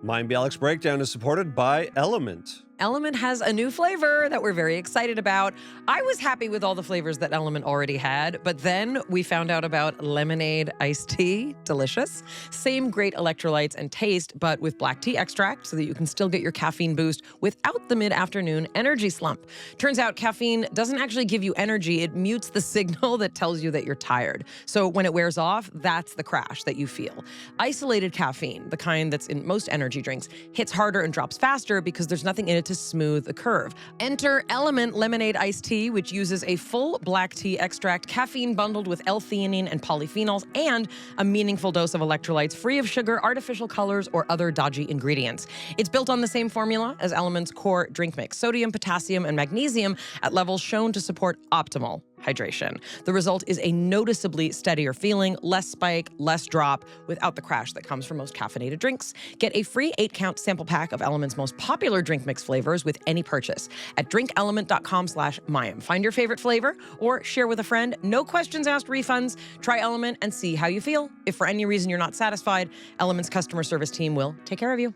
Mayim Bialik's Breakdown is supported by Element. Element has a new flavor that we're very excited about. I was happy with all the flavors that Element already had, but then we found out about lemonade iced tea. Delicious. Same great electrolytes and taste, but with black tea extract so that you can still get your caffeine boost without the mid-afternoon energy slump. Turns out caffeine doesn't actually give you energy. It mutes the signal that tells you that you're tired. So when it wears off, that's the crash that you feel. Isolated caffeine, the kind that's in most energy drinks, hits harder and drops faster because there's nothing in it to smooth the curve. Enter Element Lemonade Iced Tea, which uses a full black tea extract, caffeine bundled with L-theanine and polyphenols, and a meaningful dose of electrolytes free of sugar, artificial colors, or other dodgy ingredients. It's built on the same formula as Element's core drink mix, sodium, potassium, and magnesium at levels shown to support optimal hydration. The result is a noticeably steadier feeling, less spike, less drop, without the crash that comes from most caffeinated drinks. Get a free 8-count sample pack of Element's most popular drink mix flavors with any purchase at drinkelement.com/Mayim. Find your favorite flavor or share with a friend. No questions asked refunds. Try Element and see how you feel. If for any reason you're not satisfied, Element's customer service team will take care of you.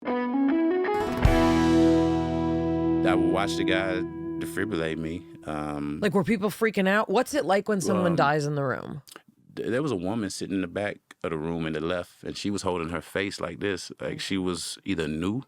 I would watch the guy defibrillate me. Like, were people freaking out? What's it like when someone dies in the room? There was a woman sitting in the back of the room in the left, and she was holding her face like this, like she was either new,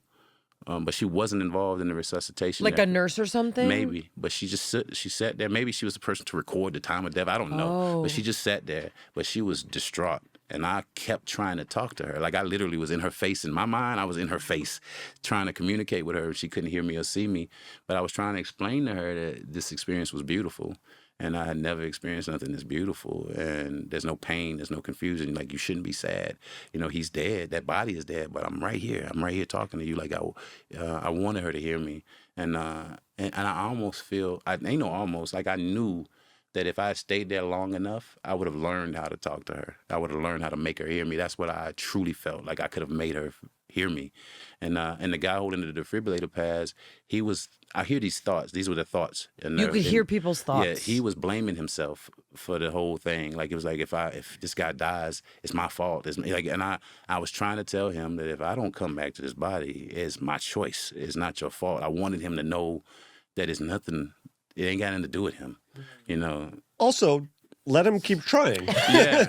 but she wasn't involved in the resuscitation. Like a nurse or something? Maybe, but she sat there. Maybe she was the person to record the time of death. I don't know, but she just sat there. But she was distraught, and I kept trying to talk to her. Like I literally was in her face. In my mind, I was in her face, trying to communicate with her. She couldn't hear me or see me, but I was trying to explain to her that this experience was beautiful. And I had never experienced nothing that's beautiful. And there's no pain, there's no confusion. Like, you shouldn't be sad. You know, he's dead. That body is dead. But I'm right here. I'm right here talking to you. Like, I wanted her to hear me. And I almost feel, I knew that if I had stayed there long enough, I would have learned how to talk to her. I would have learned how to make her hear me. That's what I truly felt. Like, I could have made her hear me. And the guy holding the defibrillator pads, I hear these thoughts. These were the thoughts. You could hear people's thoughts. Yeah, he was blaming himself for the whole thing. Like, it was like, if this guy dies, it's my fault. And I was trying to tell him that if I don't come back to this body, it's my choice. It's not your fault. I wanted him to know that it's nothing. It ain't got nothing to do with him, you know. Also, let him keep trying. Yeah.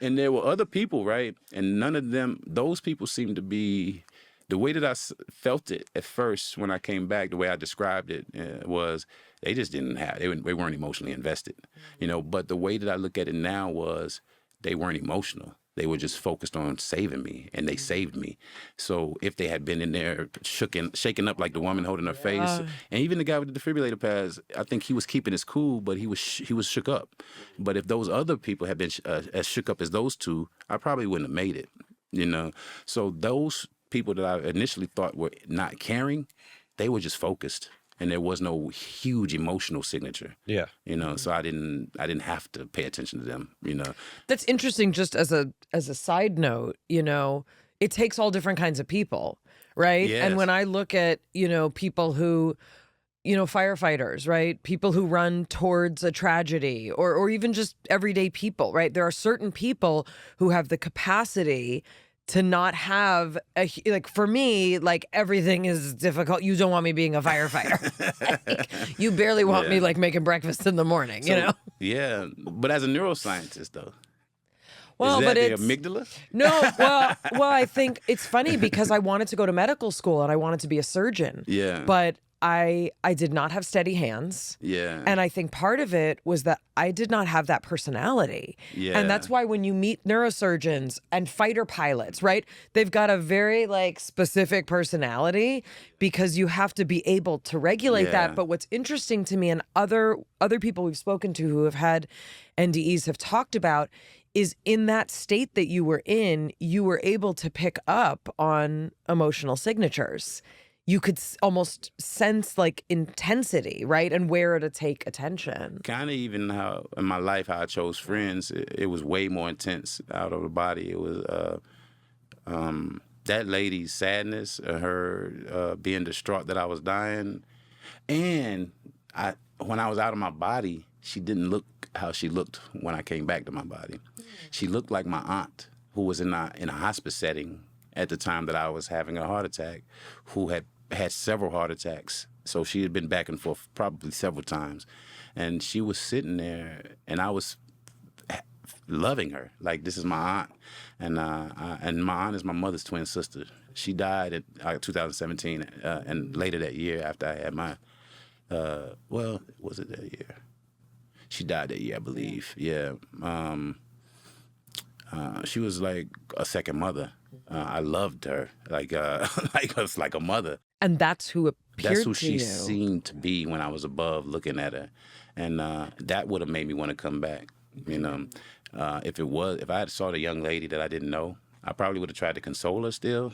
And there were other people, right? And none of them, those people seemed to be, the way that I felt it at first when I came back, the way I described it was they just didn't have, they weren't emotionally invested, you know. But the way that I look at it now was they weren't emotional. They were just focused on saving me, and they saved me. So if they had been in there shaking up like the woman holding her face, and even the guy with the defibrillator pads, I think he was keeping his cool, but he was shook up. But if those other people had been as shook up as those two, I probably wouldn't have made it, you know. So those people that I initially thought were not caring, they were just focused. And there was no huge emotional signature. Yeah. You know, so I didn't have to pay attention to them, you know. That's interesting. Just as a side note, you know, it takes all different kinds of people, right? Yes. And when I look at, you know, people who, you know, firefighters, right? People who run towards a tragedy, or even just everyday people, right? There are certain people who have the capacity to not have like, for me, like, everything is difficult. You don't want me being a firefighter. Like, you barely want me like making breakfast in the morning, you know? Yeah, but as a neuroscientist though. Well, Is that but the it's amygdala? no. Well, I think it's funny because I wanted to go to medical school and I wanted to be a surgeon, Yeah. but I did not have steady hands. Yeah. And I think part of it was that I did not have that personality. Yeah. And that's why when you meet neurosurgeons and fighter pilots, right? They've got a very like specific personality because you have to be able to regulate Yeah. that. But what's interesting to me and other people we've spoken to who have had NDEs have talked about is in that state that you were in, you were able to pick up on emotional signatures. You could almost sense like intensity, right? And where to take attention. Kind of even how in my life, how I chose friends, it was way more intense out of the body. It was that lady's sadness, her being distraught that I was dying. And when I was out of my body, she didn't look how she looked when I came back to my body. She looked like my aunt, who was in a hospice setting at the time that I was having a heart attack, who had several heart attacks. So she had been back and forth probably several times. And she was sitting there, and I was loving her. Like, this is my aunt. And my aunt is my mother's twin sister. She died in 2017, and later that year after I had my, was it that year? She died that year, I believe. Yeah. She was like a second mother. I loved her like like a mother. And that's who appeared That's who to she you. seemed to be when I was above looking at her, and that would have made me want to come back. You know, if I had saw the young lady that I didn't know, I probably would have tried to console her still,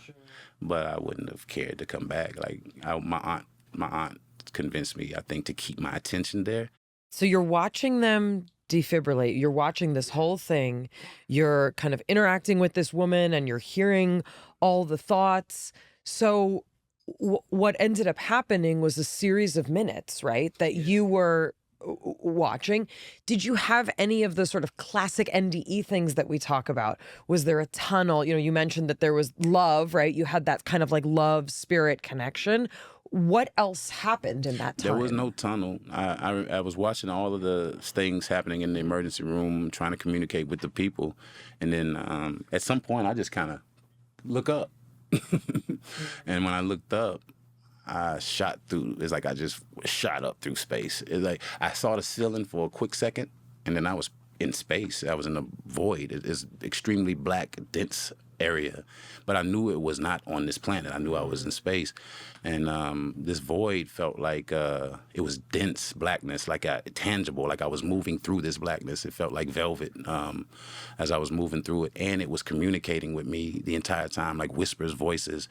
but I wouldn't have cared to come back. Like my aunt convinced me, I think, to keep my attention there. So you're watching them defibrillate. You're watching this whole thing. You're kind of interacting with this woman and you're hearing all the thoughts. So what ended up happening was a series of minutes, right, that you were watching. Did you have any of the sort of classic NDE things that we talk about? Was there a tunnel? You know, you mentioned that there was love, right? You had that kind of like love spirit connection. What else happened in that time? There was no tunnel. I was watching all of the things happening in the emergency room, trying to communicate with the people. And then at some point, I just kind of look up. And when I looked up, I shot through. It's like I just shot up through space. It's like I saw the ceiling for a quick second, and then I was in space. I was in a void. It's extremely black, dense area, but I knew it was not on this planet. I knew I was in space, and this void felt like it was dense blackness, like tangible, like I was moving through this blackness. It felt like velvet as I was moving through it, and it was communicating with me the entire time, like whispers, voices,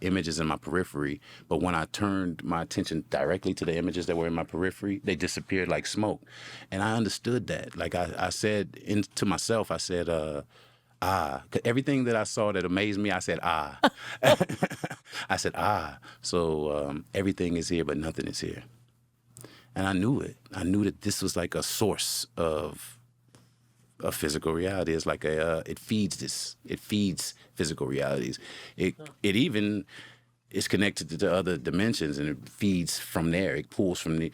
images in my periphery. But when I turned my attention directly to the images that were in my periphery, they disappeared like smoke, and I understood that. Like I said to myself, I said, everything that I saw that amazed me, I said, I said, so everything is here, but nothing is here. And I knew it. I knew that this was like a source of physical reality. It's like it feeds physical realities. It even is connected to the other dimensions, and it feeds from there. It pulls from the.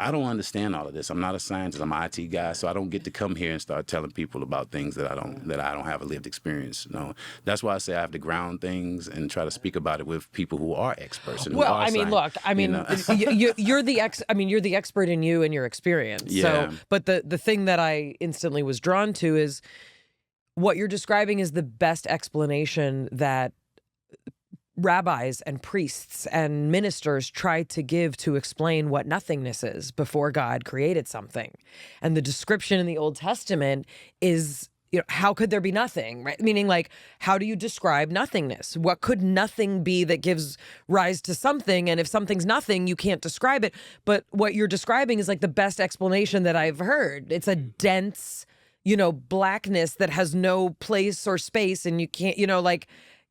I don't understand all of this. I'm not a scientist. I'm an IT guy, so I don't get to come here and start telling people about things that I don't have a lived experience. No, that's why I say I have to ground things and try to speak about it with people who are experts. And Well, who are I mean, look, I mean, you're the you're the expert in you and your experience. Yeah. So, but the thing that I instantly was drawn to is what you're describing is the best explanation that rabbis and priests and ministers tried to give to explain what nothingness is before God created something. And the description in the Old Testament is, you know, how could there be nothing, right? Meaning, like, how do you describe nothingness? What could nothing be that gives rise to something? And if something's nothing, you can't describe it. But what you're describing is like the best explanation that I've heard. It's a dense, you know, blackness that has no place or space, and you can't, you know, like,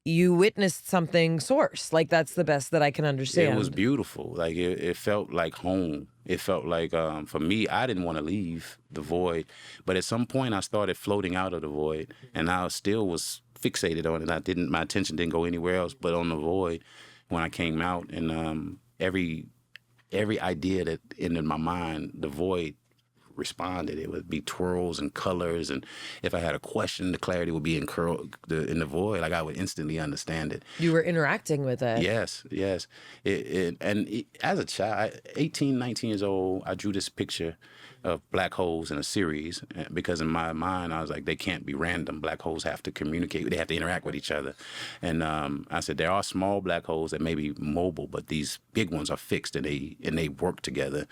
you witnessed something source. Like, that's the best that I can understand. It was beautiful. Like, it felt like home. It felt like, for me, I didn't want to leave the void. But at some point, I started floating out of the void. And I still was fixated on it. My attention didn't go anywhere else but on the void when I came out. And every idea that entered my mind, the void responded. It would be twirls and colors, and if I had a question, the clarity would be in the void. Like I would instantly understand it. You were interacting with it. Yes, yes. As a child, 18, 19 years old, I drew this picture of black holes in a series because in my mind, I was like, they can't be random. Black holes have to communicate. They have to interact with each other. And I said, there are small black holes that may be mobile, but these big ones are fixed and they work together.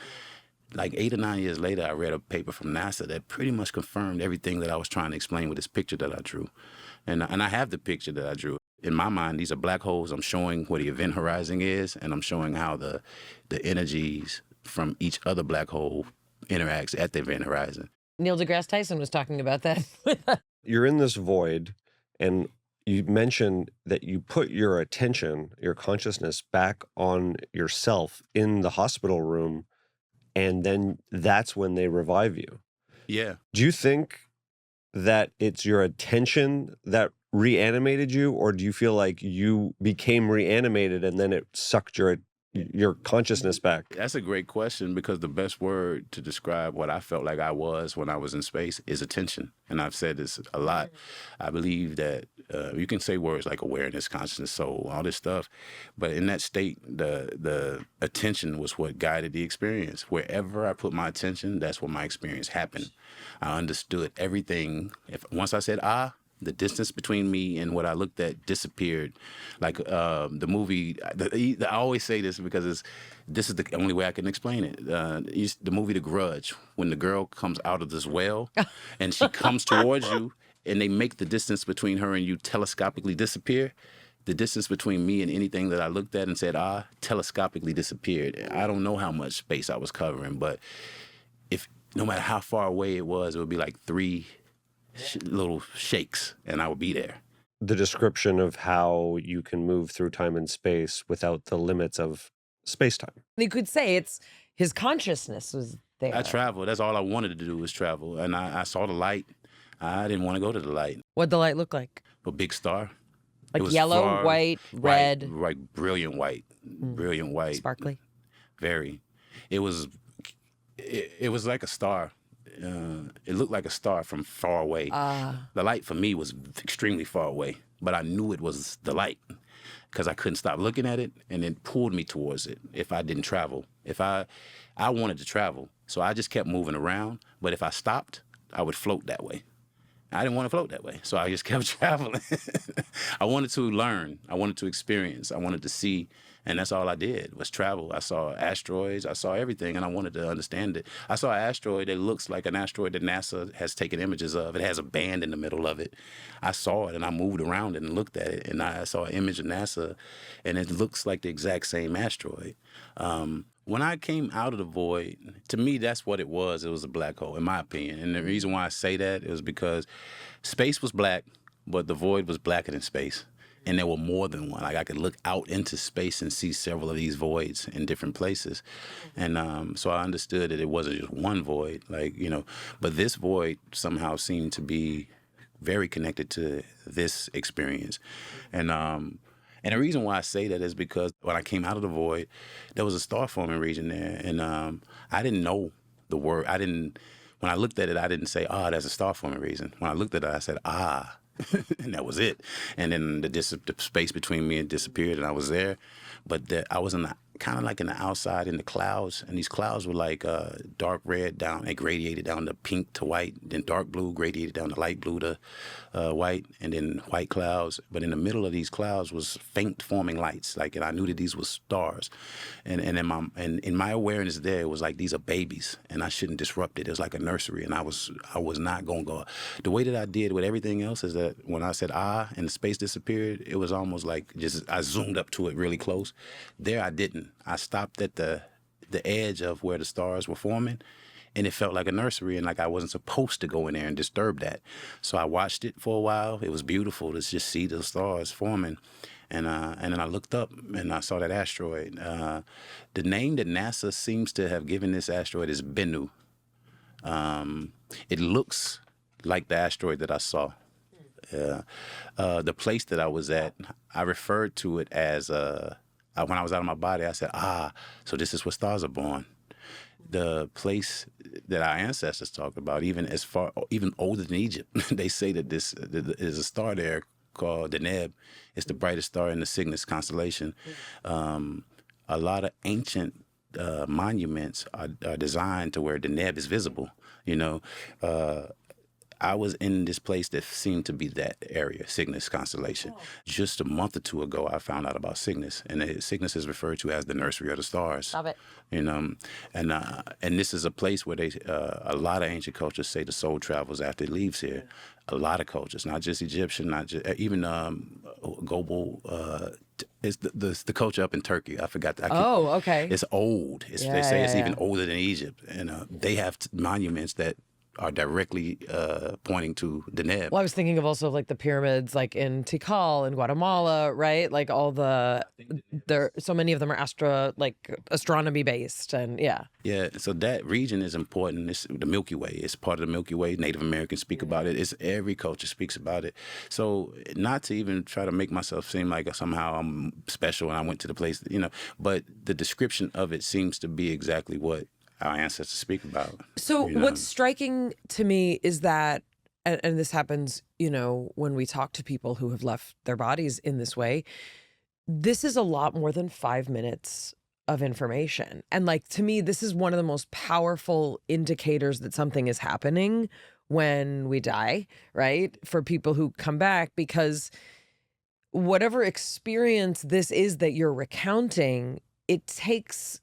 Like 8 or 9 years later, I read a paper from NASA that pretty much confirmed everything that I was trying to explain with this picture that I drew. And I have the picture that I drew. In my mind, these are black holes. I'm showing where the event horizon is, and I'm showing how the energies from each other black hole interacts at the event horizon. Neil deGrasse Tyson was talking about that. You're in this void, and you mentioned that you put your attention, your consciousness back on yourself in the hospital room, and then that's when they revive you. Yeah. Do you think that it's your attention that reanimated you, or do you feel like you became reanimated and then it sucked your consciousness back? That's a great question, because the best word to describe what I felt like I was when I was in space is attention. And I've said this a lot. I believe that you can say words like awareness, consciousness, soul, all this stuff, but in that state, the attention was what guided the experience. Wherever I put my attention, that's where my experience happened. I understood everything. Once I said the distance between me and what I looked at disappeared. Like the movie, I always say this because this is the only way I can explain it. The movie The Grudge, when the girl comes out of this well and she comes towards you and they make the distance between her and you telescopically disappear, the distance between me and anything that I looked at and said, telescopically disappeared. I don't know how much space I was covering, but no matter how far away it would be like 3 little shakes, and I would be there. The description of how you can move through time and space without the limits of space-time. You could say it's his consciousness was there. I traveled. That's all I wanted to do was travel. And I saw the light. I didn't want to go to the light. What'd the light look like? A big star. Like yellow, white, red? Right, brilliant white. Brilliant white. Sparkly? Very. It was like a star. It looked like a star from far away. The light for me was extremely far away, but I knew it was the light because I couldn't stop looking at it, and it pulled me towards it if I didn't travel. I wanted to travel, so I just kept moving around, but if I stopped, I would float that way. I didn't want to float that way, so I just kept traveling. I wanted to learn. I wanted to experience. I wanted to see, and that's all I did was travel. I saw asteroids. I saw everything, and I wanted to understand it. I saw an asteroid that looks like an asteroid that NASA has taken images of. It has a band in the middle of it. I saw it, and I moved around it and looked at it, and I saw an image of NASA, and it looks like the exact same asteroid. When I came out of the void, to me, that's what it was. It was a black hole, in my opinion. And the reason why I say that is because space was black, but the void was blacker than space. And there were more than one. Like I could look out into space and see several of these voids in different places. And so I understood that it wasn't just one void, but this void somehow seemed to be very connected to this experience. And the reason why I say that is because when I came out of the void, there was a star forming region there. And I didn't know the word. When I looked at it, I didn't say, that's a star forming region. When I looked at it, I said, and that was it. And then the space between me and disappeared, and I was there. But I was kind of like in the outside in the clouds, and these clouds were like dark red down. They gradiated down to pink to white, then dark blue gradiated down to light blue to white, and then white clouds. But in the middle of these clouds was faint forming lights, and I knew that these were stars. And in my awareness there, it was like these are babies, and I shouldn't disrupt it. It was like a nursery, and I was not going to go. The way that I did with everything else is that when I said and the space disappeared, it was almost like I zoomed up to it really close. There I didn't. I stopped at the edge of where the stars were forming, and it felt like a nursery, and like I wasn't supposed to go in there and disturb that. So I watched it for a while. It was beautiful to just see the stars forming. And then I looked up and I saw that asteroid. The name that NASA seems to have given this asteroid is Bennu. It looks like the asteroid that I saw. The place that I was at, I referred to it as, when I was out of my body, I said, so this is where stars are born. the place that our ancestors talked about, even older than Egypt. They say that there's a star there called Deneb. It's the brightest star in the Cygnus constellation. A lot of ancient monuments are designed to where Deneb is visible. I was in this place that seemed to be that area, Cygnus constellation. Oh. Just a month or two ago, I found out about Cygnus, and Cygnus is referred to as the Nursery of the Stars. Love it. And this is a place where a lot of ancient cultures say the soul travels after it leaves here. A lot of cultures, not just Egyptian, not just even global. It's the culture up in Turkey. I forgot. Okay. It's old. They say it's even older than Egypt, and they have monuments that are directly pointing to Deneb. Well, I was thinking of also like the pyramids, like in Tikal in Guatemala, right? Like all so many of them are astronomy based, and yeah. So that region is important. It's the Milky Way. It's part of the Milky Way. Native Americans speak about it. It's every culture speaks about it. So not to even try to make myself seem like somehow I'm special and I went to the place, but the description of it seems to be exactly what our ancestors speak about. So what's striking to me is that, and this happens, when we talk to people who have left their bodies in this way, this is a lot more than 5 minutes of information. And to me, this is one of the most powerful indicators that something is happening when we die, right? For people who come back, because whatever experience this is that you're recounting, it takes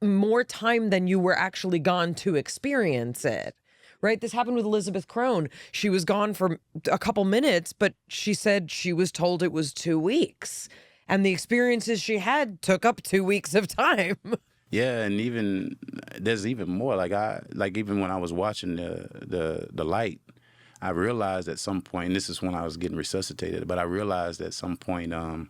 more time than you were actually gone to experience it, right? This happened with Elizabeth Crone. She was gone for a couple minutes, but she said she was told it was 2 weeks. And the experiences she had took up 2 weeks of time. Yeah, and there's even more. Even when I was watching the light, I realized at some point, and this is when I was getting resuscitated, but I realized at some point when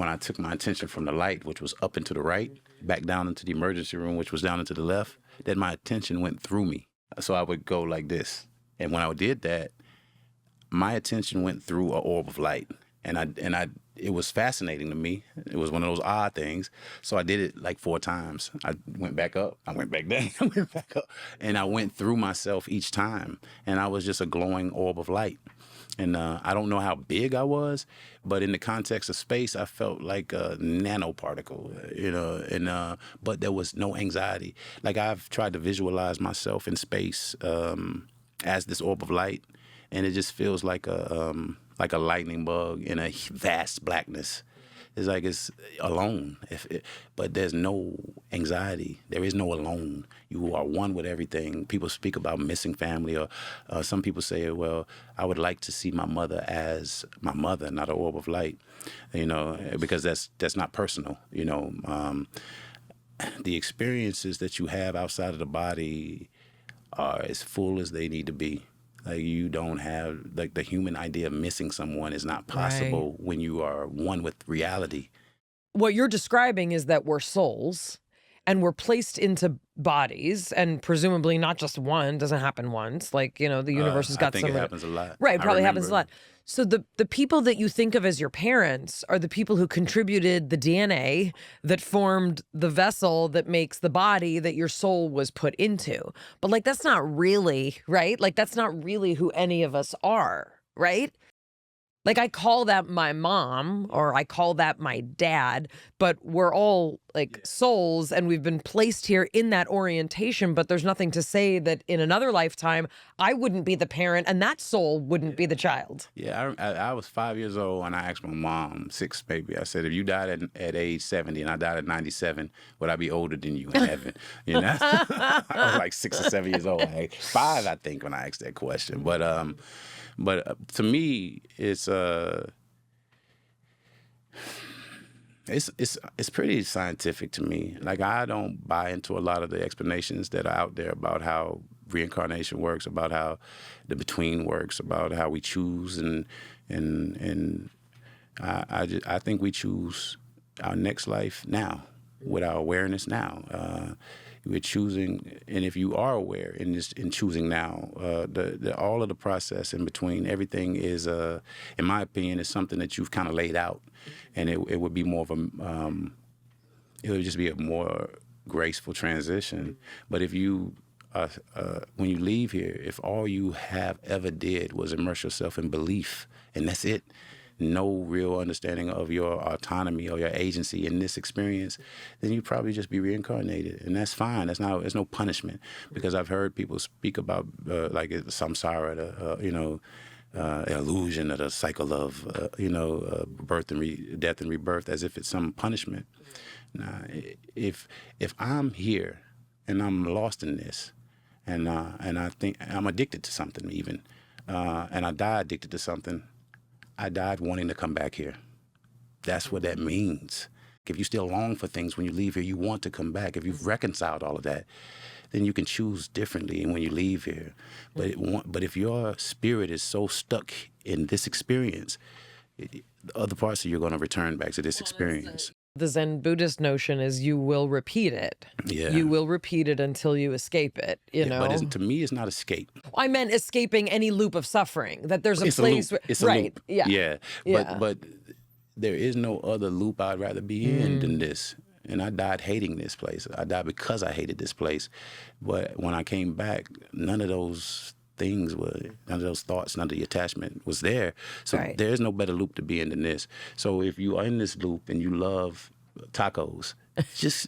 I took my attention from the light, which was up and to the right, back down into the emergency room, which was down and to the left, that my attention went through me. So I would go like this. And when I did that, my attention went through an orb of light. And it was fascinating to me. It was one of those odd things. So I did it 4 times. I went back up, I went back down, I went back up. And I went through myself each time. And I was just a glowing orb of light. And I don't know how big I was, but in the context of space, I felt like a nanoparticle, but there was no anxiety. I've tried to visualize myself in space as this orb of light, and it just feels like a lightning bug in a vast blackness. It's alone, but there's no anxiety. There is no alone. You are one with everything. People speak about missing family, or some people say, well, I would like to see my mother as my mother, not an orb of light, because that's not personal. The experiences that you have outside of the body are as full as they need to be. You don't have, the human idea of missing someone is not possible when you are one with reality. What you're describing is that we're souls and we're placed into bodies, and presumably not just one, doesn't happen once. The universe has got I think it happens a lot. Right, it probably happens a lot. So the people that you think of as your parents are the people who contributed the DNA that formed the vessel that makes the body that your soul was put into. But that's not really, right? That's not really who any of us are, right? I call that my mom, or I call that my dad, but we're all souls, and we've been placed here in that orientation, but there's nothing to say that in another lifetime, I wouldn't be the parent and that soul wouldn't be the child. Yeah, I was 5 years old and I asked my mom, 6 maybe, I said, if you died at age 70 and I died at 97, would I be older than you in heaven? I was 6 or 7 years old. 5, I think, when I asked that question. But to me, it's pretty scientific to me. I don't buy into a lot of the explanations that are out there about how reincarnation works, about how the between works, about how we choose, and I think we choose our next life now with our awareness now. We're choosing, and if you are aware in choosing now, all of the process in between, everything is, in my opinion, is something that you've kind of laid out, and it would be more of it would just be a more graceful transition. But if you, when you leave here, if all you have ever did was immerse yourself in belief, and that's it, no real understanding of your autonomy or your agency in this experience, then you probably just be reincarnated, and that's fine. There's no punishment, because I've heard people speak about like samsara, illusion of the cycle of birth and death and rebirth, as if it's some punishment. Now, if I'm here and I'm lost in this, and I think I'm addicted to something even, and I die addicted to something, I died wanting to come back here. That's what that means. If you still long for things when you leave here, you want to come back. If you've reconciled all of that, then you can choose differently when you leave here. But if your spirit is so stuck in this experience, other parts of you are going to return back to this experience. The Zen Buddhist notion is you will repeat it. Yeah. You will repeat it until you escape it, you know? But to me, it's not escape. I meant escaping any loop of suffering, that there's It's place a loop. where... It's a right. loop. Yeah. Yeah. But there is no other loop I'd rather be in than this. And I died hating this place. I died because I hated this place. But when I came back, none of those things none of those thoughts, none of the attachment was there. So Right. There's no better loop to be in than this. So if you are in this loop and you love tacos, just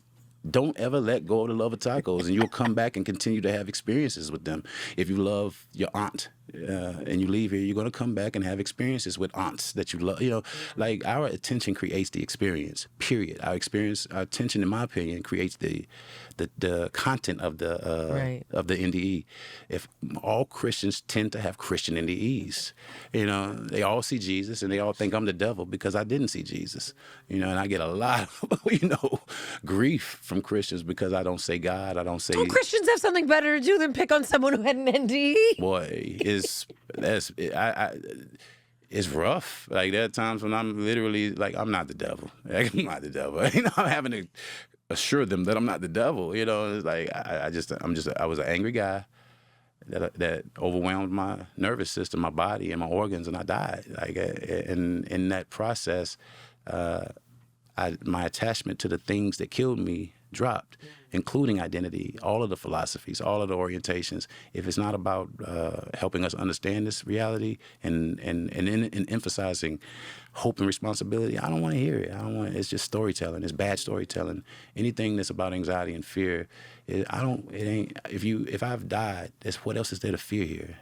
don't ever let go of the love of tacos, and you'll come back and continue to have experiences with them. If you love your aunt and you leave here, you're going to come back and have experiences with aunts that you love. Like, our attention creates the experience, period. Our attention, in my opinion, creates the content of the NDE. If all Christians tend to have Christian NDEs, they all see Jesus and they all think I'm the devil because I didn't see Jesus, and I get a lot of, grief from Christians because I don't say God, I don't say... Well, Christians have something better to do than pick on someone who had an NDE. Boy, it's rough. Like, there are times when I'm literally like, I'm not the devil. Like, I'm not the devil. I'm having to assure them that I'm not the devil. It's like I was an angry guy that overwhelmed my nervous system, my body, and my organs, and I died. Like, and in that process, my attachment to the things that killed me dropped, including identity, all of the philosophies, all of the orientations. If it's not about helping us understand this reality and emphasizing hope and responsibility, I don't want to hear it. It's just storytelling. It's bad storytelling. Anything that's about anxiety and fear, if I've died, what else is there to fear here?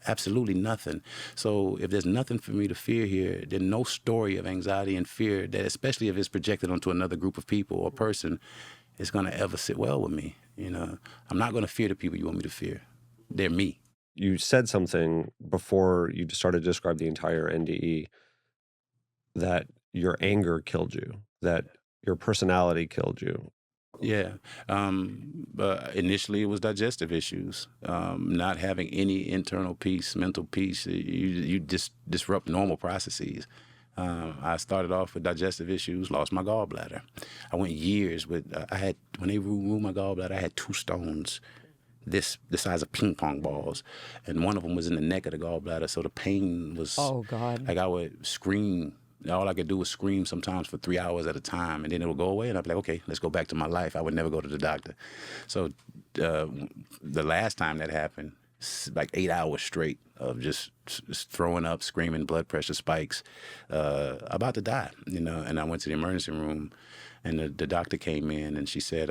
Absolutely nothing. So if there's nothing for me to fear here, then no story of anxiety and fear, that especially if it's projected onto another group of people or person, is going to ever sit well with me. I'm not going to fear the people you want me to fear. They're me. You said something before you started to describe the entire NDE, that your anger killed you, that your personality killed you. Yeah. Initially, it was digestive issues. Not having any internal peace, mental peace. You just disrupt normal processes. I started off with digestive issues, lost my gallbladder. I went years with, when they removed my gallbladder, I had 2 stones the size of ping pong balls. And one of them was in the neck of the gallbladder. So the pain was... Oh, God. Like, I would scream. All I could do was scream sometimes for 3 hours at a time, and then it would go away, and I'd be like, okay, let's go back to my life. I would never go to the doctor. So the last time that happened, like 8 hours straight of just throwing up, screaming, blood pressure spikes, about to die, and I went to the emergency room, and the doctor came in, and she said,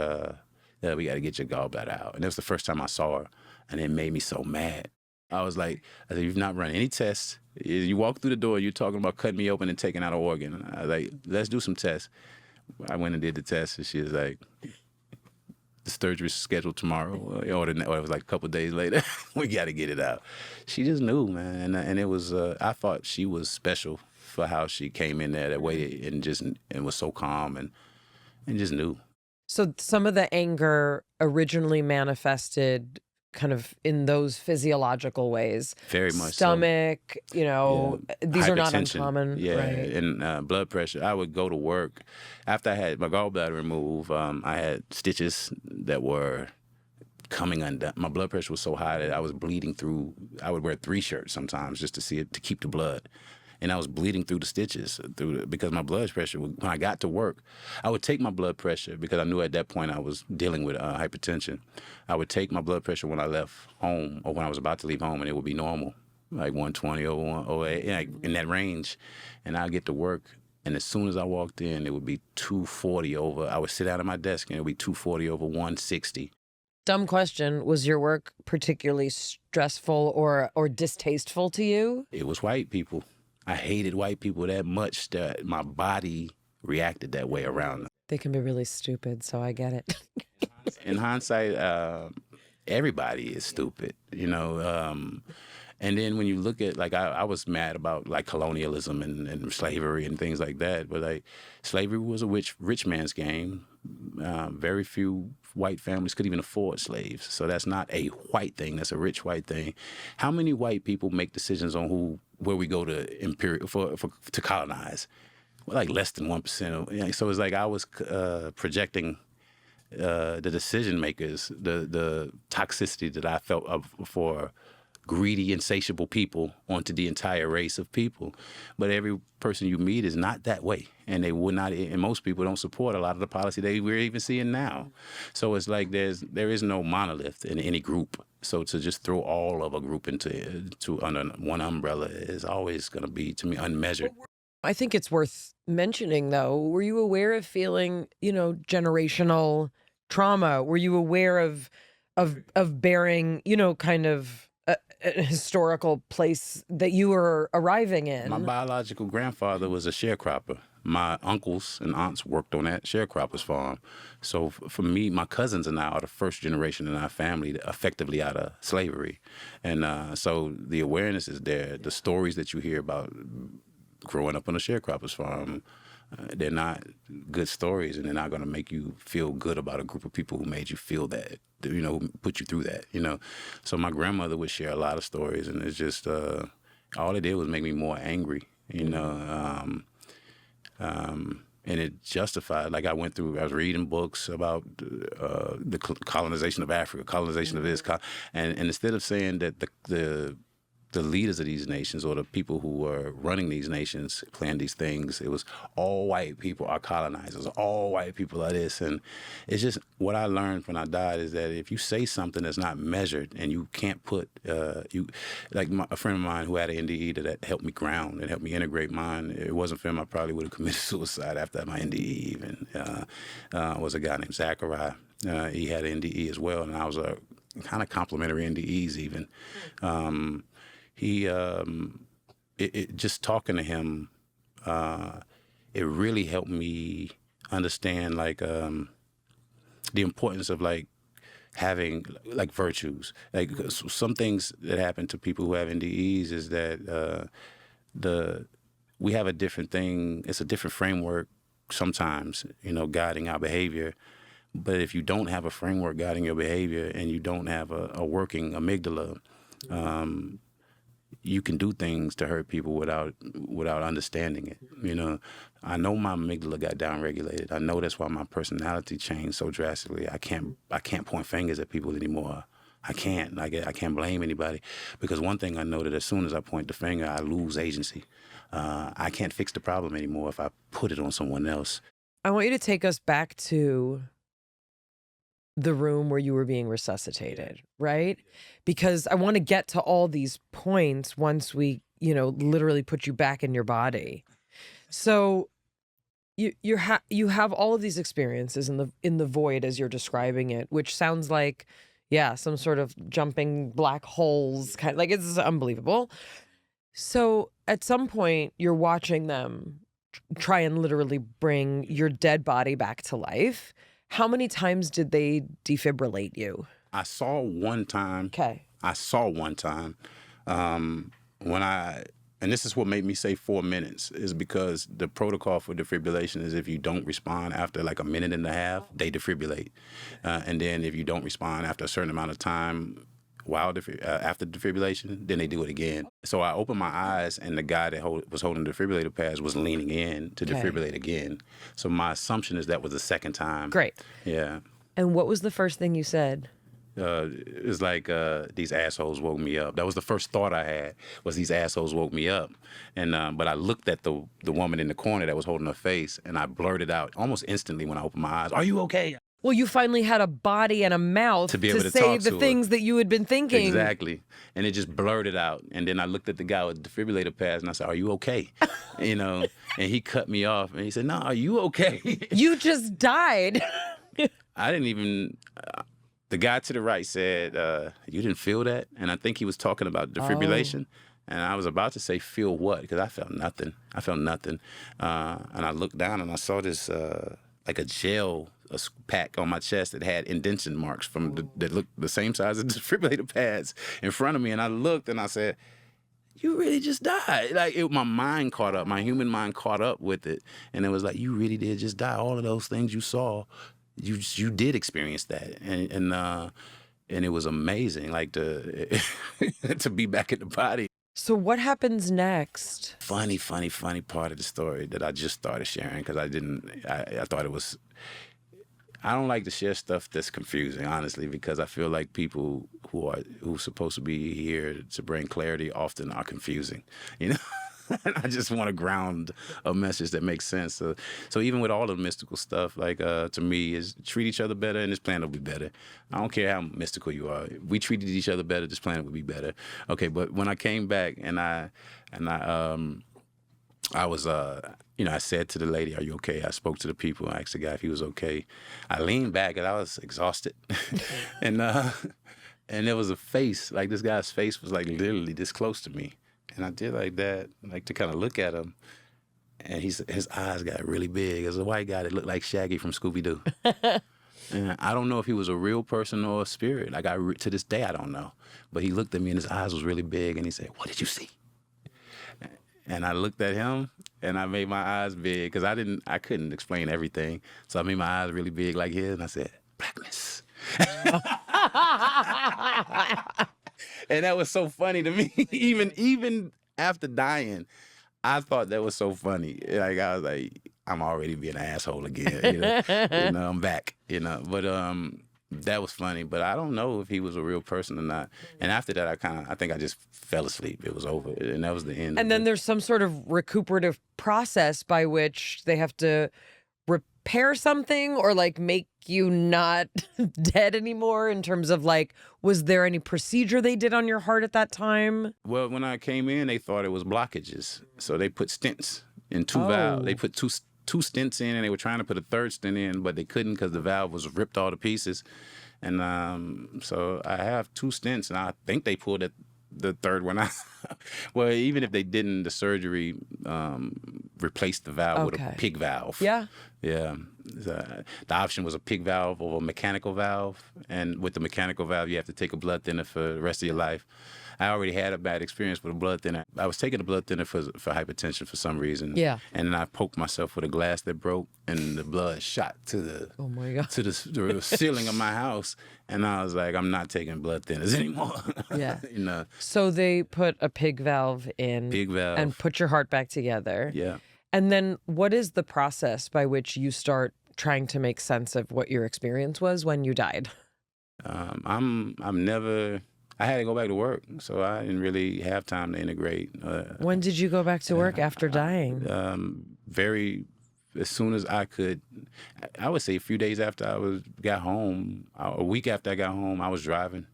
yeah, we got to get your gallbladder out. And it was the first time I saw her, and it made me so mad. I said, you've not run any tests. You walk through the door, you're talking about cutting me open and taking out an organ. I was like, let's do some tests. I went and did the test, and she was like, the surgery's scheduled tomorrow, or it was like a couple of days later. We got to get it out. She just knew, man, and it was. I thought she was special for how she came in there that way and was so calm and just knew. So some of the anger originally manifested kind of in those physiological ways. Very much Stomach, so. These are not uncommon. Yeah, right? And blood pressure. I would go to work. After I had my gallbladder removed, I had stitches that were coming undone. My blood pressure was so high that I was bleeding through. I would wear 3 shirts sometimes just to see it, to keep the blood. and I was bleeding through the stitches because my blood pressure, when I got to work, I would take my blood pressure because I knew at that point I was dealing with hypertension. I would take my blood pressure when I left home or when I was about to leave home, and it would be normal, like 120 or 108, like in that range. And I'd get to work, and as soon as I walked in, it would be 240 over. I would sit down at my desk, and it would be 240 over 160. Dumb question. Was your work particularly stressful or distasteful to you? It was white people. I hated white people that much that my body reacted that way around them. They can be really stupid, so I get it. In hindsight, everybody is stupid, you know. And then when you look at, like, I was mad about, like, colonialism and slavery and things like that. But, like, slavery was a rich man's game. Very few white families could even afford slaves. So that's not a white thing. That's a rich white thing. How many white people make decisions on where we go to to colonize? Well, like less than 1%. So it's like I was projecting the decision makers, the toxicity that I felt for greedy, insatiable people onto the entire race of people. But every person you meet is not that way. And they would not, and most people don't support a lot of the policy we're even seeing now. So it's like there is no monolith in any group. So to just throw all of a group into under one umbrella is always going to be, to me, unmeasured. I think it's worth mentioning, though. Were you aware of feeling, generational trauma? Were you aware of bearing, kind of a historical place that you were arriving in? My biological grandfather was a sharecropper. My uncles and aunts worked on that sharecropper's farm. So for me, my cousins and I are the first generation in our family effectively out of slavery. And so the awareness is there. The stories that you hear about growing up on a sharecropper's farm, they're not good stories, and they're not going to make you feel good about a group of people who made you feel that, who put you through that, So my grandmother would share a lot of stories, and it's just, all it did was make me more angry, and it justified, like I was reading books about the colonization of Africa, colonization of this, and instead of saying that the leaders of these nations or the people who were running these nations planned these things, it was all white people are colonizers, all white people are this. And it's just what I learned when I died is that if you say something that's not measured and you can't put, a friend of mine who had an NDE that helped me ground and helped me integrate mine, it wasn't for him, I probably would have committed suicide after my NDE even, was a guy named Zachariah. He had an NDE as well, and I was a kind of complimentary NDEs even. Just talking to him, it really helped me understand the importance of having virtues. Like some things that happen to people who have NDEs is that we have a different thing. It's a different framework sometimes, guiding our behavior. But if you don't have a framework guiding your behavior and you don't have a working amygdala, you can do things to hurt people without understanding it. I know my amygdala got downregulated. I know that's why my personality changed so drastically. I can't point fingers at people anymore. I can't. I can't blame anybody, because one thing I know that as soon as I point the finger, I lose agency. I can't fix the problem anymore if I put it on someone else. I want you to take us back to the room where you were being resuscitated, right? Because I want to get to all these points once we, literally put you back in your body. So you have all of these experiences in the void as you're describing it, which sounds like, some sort of jumping black holes, kind of like, it's unbelievable. So at some point you're watching them try and literally bring your dead body back to life. How many times did they defibrillate you? I saw one time. Okay. And this is what made me say 4 minutes, is because the protocol for defibrillation is if you don't respond after like a minute and a half, they defibrillate. And then if you don't respond after a certain amount of time after defibrillation, then they do it again. So I opened my eyes, and the guy that was holding the defibrillator pads was leaning in to defibrillate again. So my assumption is that was the second time. Great. Yeah. And what was the first thing you said? It's like these assholes woke me up. That was the first thought I had, was these assholes woke me up. And but I looked at the woman in the corner that was holding her face, and I blurted out almost instantly when I opened my eyes, "Are you okay?" Well, you finally had a body and a mouth To be able to say talk the to her. things that you had been thinking. Exactly. And it just blurted out. And then I looked at the guy with the defibrillator pads, and I said, "Are you okay?" You know, and he cut me off, and he said, "No, are you okay?" You just died. I didn't even. The guy to the right said, "You didn't feel that?" And I think he was talking about defibrillation. And I was about to say, "Feel what?" Because I felt nothing. I felt nothing. And I looked down and I saw this like a gel pack on my chest that had indentation marks that looked the same size as the defibrillator pads in front of me. And I looked and I said, "You really just died." Like my mind caught up. My human mind caught up with it. And it was like, you really did just die. All of those things you saw, you did experience that, and it was amazing, like to be back in the body. So what happens next? Funny part of the story that I just started sharing because I thought it was. I don't like to share stuff that's confusing, honestly, because I feel like people who's supposed to be here to bring clarity often are confusing, you know. And I just want to ground a message that makes sense. So even with all the mystical stuff, like to me, is treat each other better, and this planet will be better. I don't care how mystical you are. If we treated each other better, this planet would be better. Okay, but when I came back and I was I said to the lady, "Are you okay?" I spoke to the people. I asked the guy if he was okay. I leaned back and I was exhausted, and there was a face, like this guy's face was like literally this close to me. And I did like that, like to kind of look at him. And his eyes got really big. As a white guy that looked like Shaggy from Scooby-Doo. And I don't know if he was a real person or a spirit. Like to this day, I don't know. But he looked at me and his eyes was really big. And he said, "What did you see?" And I looked at him and I made my eyes big because I couldn't explain everything. So I made my eyes really big like his and I said, "Blackness." And that was so funny to me. Even after dying, I thought that was so funny. Like I was like, I'm already being an asshole again. I'm back. But that was funny. But I don't know if he was a real person or not. And after that, I think I just fell asleep. It was over, and that was the end. And then there's some sort of recuperative process by which they have to repair something or like make you not dead anymore, in terms of like, was there any procedure they did on your heart at that time? Well, when I came in, they thought it was blockages. So they put stents in two valves. They put two stents in, and they were trying to put a third stent in, but they couldn't because the valve was ripped all to pieces. And so I have two stents, and I think they pulled the third one out. Well, even if they didn't, the surgery replaced the valve with a pig valve. Yeah. Yeah. The option was a pig valve or a mechanical valve. And with the mechanical valve, you have to take a blood thinner for the rest of your life. I already had a bad experience with a blood thinner. I was taking a blood thinner for hypertension for some reason. Yeah. And then I poked myself with a glass that broke, and the blood shot to the Oh my God. to the ceiling of my house. And I was like, I'm not taking blood thinners anymore. Yeah. So they put a pig valve in. Pig valve. And put your heart back together. Yeah. And then what is the process by which you start trying to make sense of what your experience was when you died? I had to go back to work, so I didn't really have time to integrate. When did you go back to work after dying? As soon as I could. I would say a few days after got home, a week after I got home, I was driving.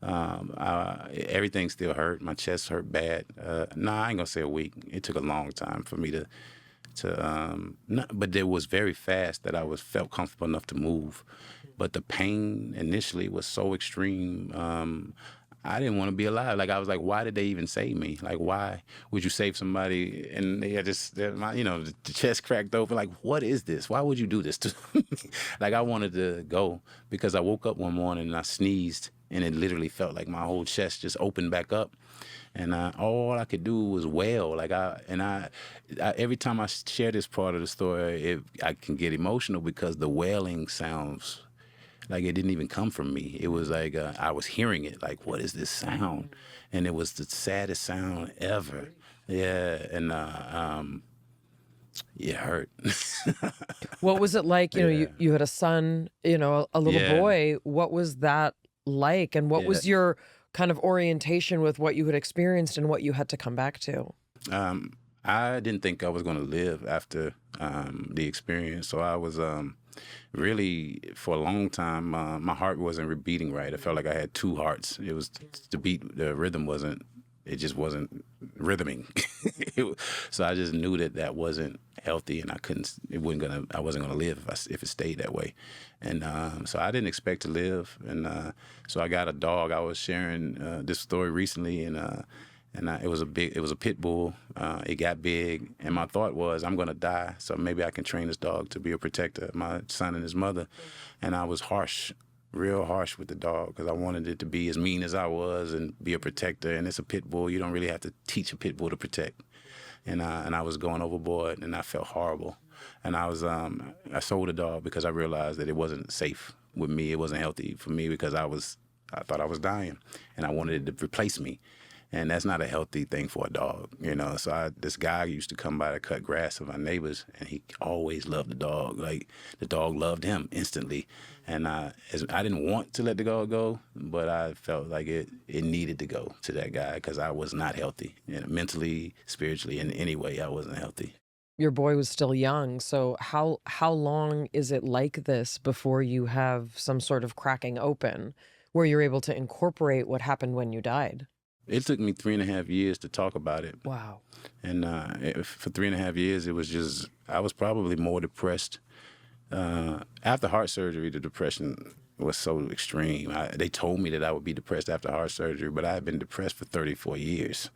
Everything still hurt. My chest hurt bad. I ain't gonna say a week. It took a long time for me but it was very fast that I felt comfortable enough to move. But the pain initially was so extreme. I didn't want to be alive. Like, I was like, why did they even save me? Like, why would you save somebody? And they had the chest cracked open. Like, what is this? Why would you do this to me? Like, I wanted to go because I woke up one morning and I sneezed, and it literally felt like my whole chest just opened back up. And all I could do was wail. Like I every time I share this part of the story, I can get emotional because the wailing sounds like it didn't even come from me. It was like I was hearing it. Like, what is this sound? And it was the saddest sound ever. Yeah, and it hurt. What was it like? You had a son, a little boy. What was that like? And what Yeah. was your kind of orientation with what you had experienced and what you had to come back to? I didn't think I was going to live after the experience. So I was really, for a long time, my heart wasn't beating right. I felt like I had two hearts. It was the rhythm wasn't, it just wasn't rhythming. So I just knew that wasn't healthy, and I wasn't gonna live if it stayed that way. And so I didn't expect to live. And so I got a dog. I was sharing this story recently, and it was a pit bull. It got big, and my thought was, I'm gonna die, so maybe I can train this dog to be a protector of my son and his mother. And I was harsh, real harsh with the dog, because I wanted it to be as mean as I was and be a protector. And it's a pit bull. You don't really have to teach a pit bull to protect. And I was going overboard, and I felt horrible. And I sold the dog because I realized that it wasn't safe with me. It wasn't healthy for me, because I thought I was dying, and I wanted it to replace me. And that's not a healthy thing for a dog, you know. So this guy used to come by to cut grass with my neighbors, and he always loved the dog. Like, the dog loved him instantly. And I didn't want to let the dog go, but I felt like it needed to go to that guy, because I was not healthy. And mentally, spiritually, in any way, I wasn't healthy. Your boy was still young, so how long is it like this before you have some sort of cracking open where you're able to incorporate what happened when you died? It took me 3.5 years to talk about it. Wow. And for 3.5 years, it was just, I was probably more depressed. After heart surgery, the depression was so extreme. They told me that I would be depressed after heart surgery, but I had been depressed for 34 years.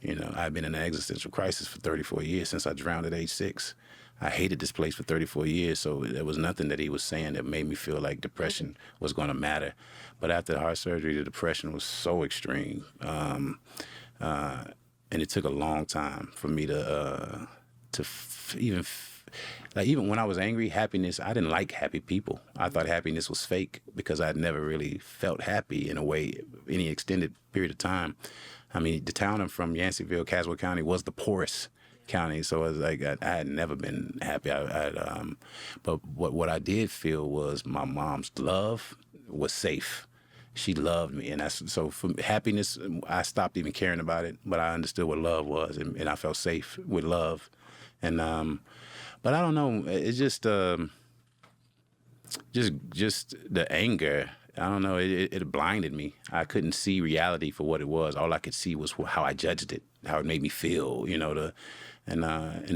You know, I've been in an existential crisis for 34 years, since I drowned at age 6. I hated this place for 34 years, so there was nothing that he was saying that made me feel like depression was going to matter. But after the heart surgery, the depression was so extreme. And it took a long time for me even when I was angry, happiness, I didn't like happy people. I thought happiness was fake, because I'd never really felt happy in a way, any extended period of time. I mean, the town I'm from, Yanceyville, Caswell County, was the poorest county, so it was like I had never been happy. But what I did feel was my mom's love was safe. She loved me, and so for happiness, I stopped even caring about it. But I understood what love was, and I felt safe with love. And but I don't know, it's just the anger. I don't know, it blinded me. I couldn't see reality for what it was. All I could see was how I judged it, how it made me feel, you know. And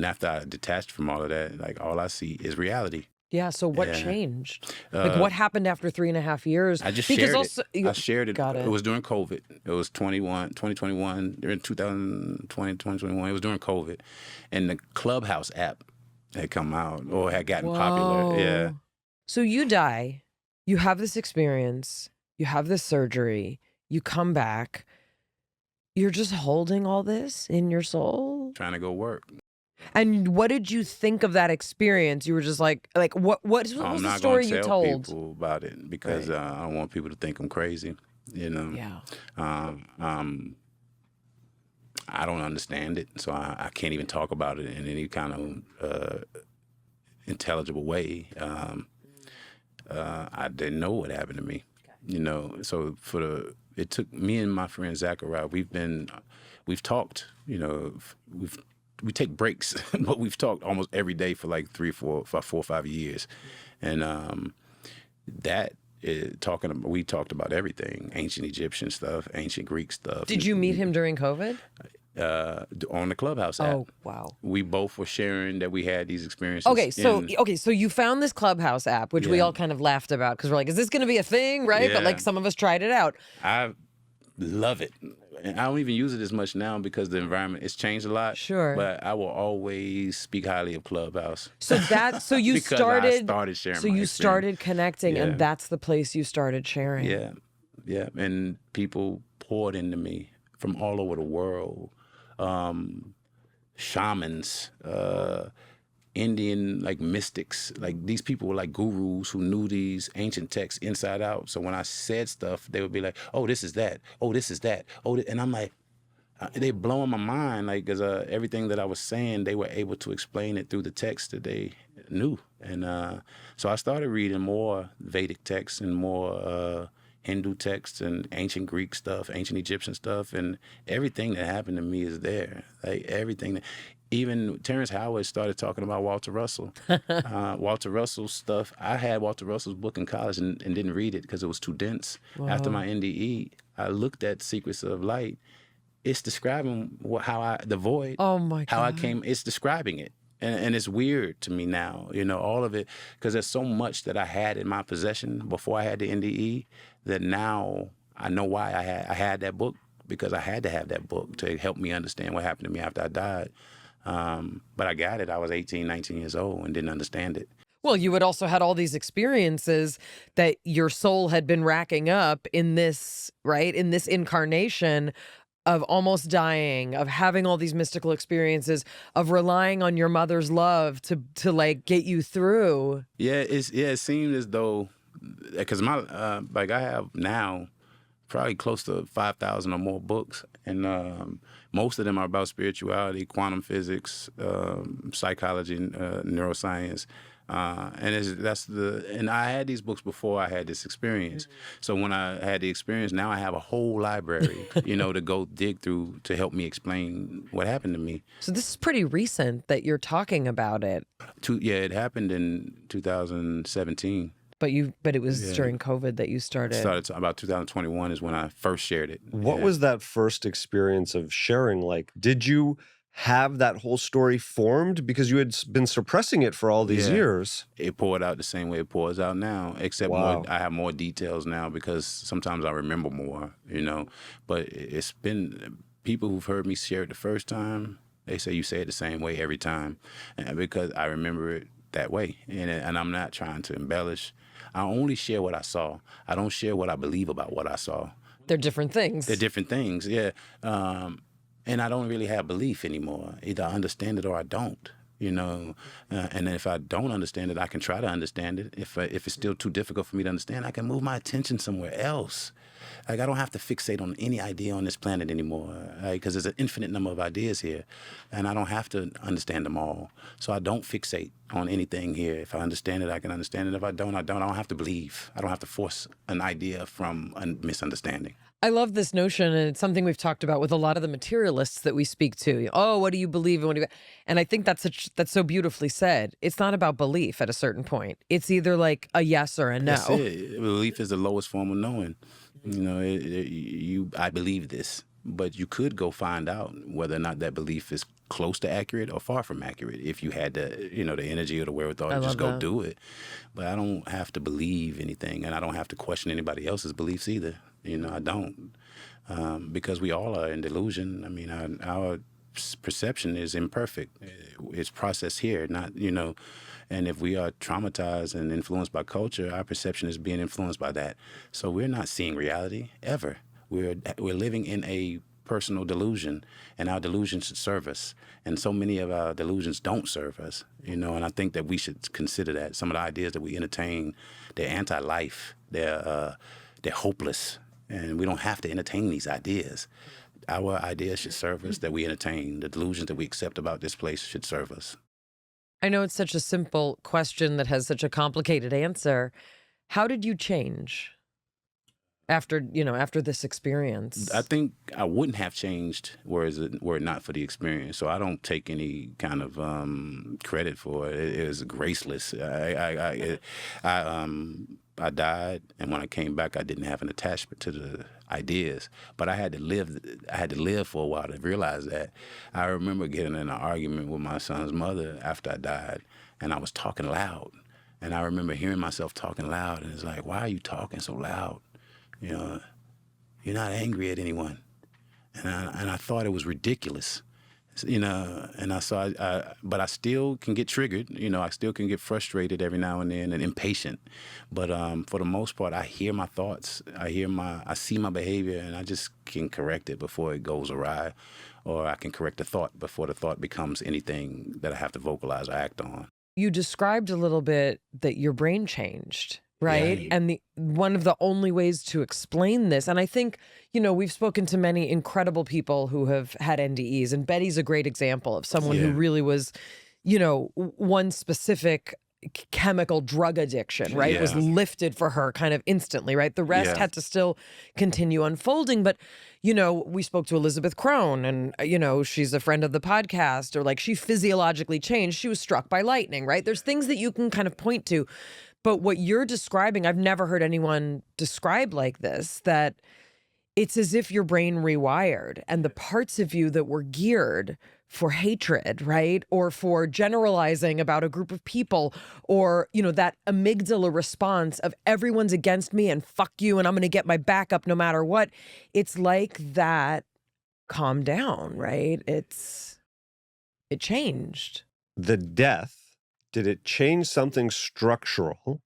after I detached from all of that, like, all I see is reality. Yeah, so what changed? Like, what happened after 3.5 years? I just Because shared also, it. I shared it. Got it. It was during COVID. It was 2021, during 2020, 2021. It was during COVID. And the Clubhouse app had come out, or had gotten popular. Yeah. So you die, you have this experience, you have this surgery, you come back, you're just holding all this in your soul? Trying to go work. And what did you think of that experience? You were just like what was the story you told? I'm not going to tell people about it, because I don't want people to think I'm crazy, you know. Yeah. I don't understand it, so I can't even talk about it in any kind of intelligible way. I didn't know what happened to me, you know. So it took me and my friend Zachariah. We've talked, you know. We take breaks, but we've talked almost every day for like 4 or 5 years, and we talked about everything: ancient Egyptian stuff, ancient Greek stuff. Did you meet him during COVID? On the Clubhouse app. Oh, wow. We both were sharing that we had these experiences. So you found this Clubhouse app, which we all kind of laughed about, because we're like, is this going to be a thing, right? But like, some of us tried it out. I love it. And I don't even use it as much now, because the environment has changed a lot. Sure. But I will always speak highly of Clubhouse. So you because started. I started sharing. So you started connecting, and that's the place you started sharing. Yeah, yeah. And people poured into me from all over the world. Shamans, Indian, like, mystics. Like, these people were like gurus who knew these ancient texts inside out. So when I said stuff, they would be like, oh, this is that. Oh, this is that. Oh, and I'm like, they blowing my mind, like, because everything that I was saying, they were able to explain it through the text that they knew. And so I started reading more Vedic texts and more Hindu texts and ancient Greek stuff, ancient Egyptian stuff, and everything that happened to me is there. Like everything. Even Terrence Howard started talking about Walter Russell. Walter Russell's stuff. I had Walter Russell's book in college and didn't read it because it was too dense. Whoa. After my NDE, I looked at Secrets of Light. It's describing the void. Oh my How I God. came. It's describing it. And it's weird to me now, all of it, because there's so much that I had in my possession before I had the NDE that now I know why I had that book, because I had to have that book to help me understand what happened to me after I died. But I got it. I was 18, 19 years old and didn't understand it. Well, you had also had all these experiences that your soul had been racking up in this, right? In this incarnation of almost dying, of having all these mystical experiences, of relying on your mother's love to like get you through. Yeah, it seemed as though, because I have now probably close to 5,000 or more books, and most of them are about spirituality, quantum physics, psychology, neuroscience. And I had these books before I had this experience. So when I had the experience, now I have a whole library, to go dig through to help me explain what happened to me. So this is pretty recent that you're talking about it. It happened in 2017. But it was during COVID that you started. About 2021 is when I first shared it. What was that first experience of sharing like? Did you have that whole story formed because you had been suppressing it for all these years? It poured out the same way it pours out now, except Wow. I have more details now because sometimes I remember more, But it's been people who've heard me share it the first time, they say you say it the same way every time, and because I remember it that way, and I'm not trying to embellish. I only share what I saw. I don't share what I believe about what I saw. They're different things. They're different things, yeah. And I don't really have belief anymore. Either I understand it or I don't, And if I don't understand it, I can try to understand it. If it's still too difficult for me to understand, I can move my attention somewhere else. Like, I don't have to fixate on any idea on this planet anymore, because there's an infinite number of ideas here, and I don't have to understand them all. So I don't fixate on anything here. If I understand it, I can understand it. If I don't, I don't. I don't have to believe. I don't have to force an idea from a misunderstanding. I love this notion, and it's something we've talked about with a lot of the materialists that we speak to. Oh, what do you believe in? And I think that's so beautifully said. It's not about belief at a certain point. It's either like a yes or a no. That's it. Belief is the lowest form of knowing. I believe this, but you could go find out whether or not that belief is close to accurate or far from accurate if you had the energy or the wherewithal to just go do it. But I don't have to believe anything, and I don't have to question anybody else's beliefs either. I don't, because we all are in delusion. I mean, our perception is imperfect. It's processed here, not, and if we are traumatized and influenced by culture, our perception is being influenced by that. So we're not seeing reality ever. We're living in a personal delusion, and our delusion should serve us. And so many of our delusions don't serve us, and I think that we should consider that. Some of the ideas that we entertain, they're anti-life, they're hopeless, and we don't have to entertain these ideas. Our ideas should serve us, that we entertain. The delusions that we accept about this place should serve us. I know it's such a simple question that has such a complicated answer. How did you change after this experience? I think I wouldn't have changed were it not for the experience. So I don't take any kind of credit for it. It was graceless. I died, and when I came back, I didn't have an attachment to the ideas. But I had to live for a while to realize that. I remember getting in an argument with my son's mother after I died, and I was talking loud. And I remember hearing myself talking loud, and it's like, why are you talking so loud? You're not angry at anyone. And I thought it was ridiculous. And but I still can get triggered. I still can get frustrated every now and then and impatient. But for the most part, I hear my thoughts. I see my behavior, and I just can correct it before it goes awry, or I can correct the thought before the thought becomes anything that I have to vocalize or act on. You described a little bit that your brain changed, right? Yeah. And one of the only ways to explain this, and I think, we've spoken to many incredible people who have had NDEs, and Betty's a great example of someone who Yeah. really was, one specific, chemical drug addiction, right? Was Yeah. lifted for her kind of instantly, right? The rest Yeah. had to still continue unfolding. But, we spoke to Elizabeth Crone, and, she's a friend of the podcast, or like she physiologically changed. She was struck by lightning, right? There's things that you can kind of point to. But what you're describing, I've never heard anyone describe like this, that it's as if your brain rewired, and the parts of you that were geared for hatred, right? Or for generalizing about a group of people, or, that amygdala response of everyone's against me and fuck you and I'm going to get my back up no matter what. It's like that calmed down, right? It changed. The death, did it change something structural,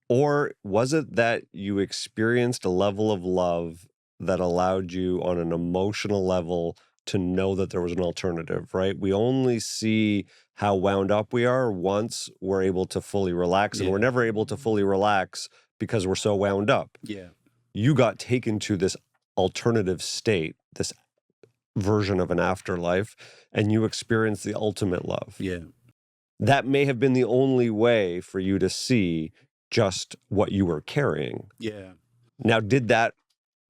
or was it that you experienced a level of love that allowed you on an emotional level to know that there was an alternative, right? We only see how wound up we are once we're able to fully relax, and Yeah. we're never able to fully relax because we're so wound up. Yeah. You got taken to this alternative state, this version of an afterlife, and you experienced the ultimate love. Yeah. That may have been the only way for you to see just what you were carrying. Yeah. Now, did that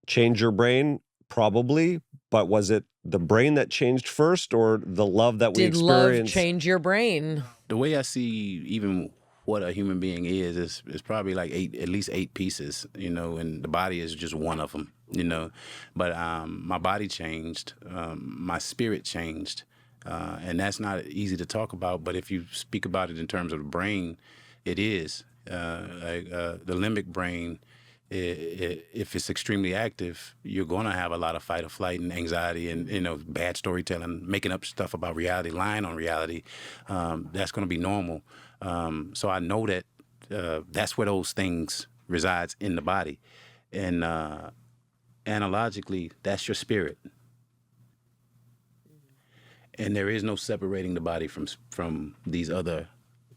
change your brain? Probably. But was it the brain that changed first, or the love that we Did love experienced? change your brain? The way I see even what a human being is probably like at least 8 pieces, and the body is just one of them, But my body changed, my spirit changed, and that's not easy to talk about. But if you speak about it in terms of the brain, it is the limbic brain. If it's extremely active, you're going to have a lot of fight or flight and anxiety and, bad storytelling, making up stuff about reality, lying on reality. That's going to be normal. So I know that that's where those things resides in the body. And analogically, that's your spirit. And there is no separating the body from these other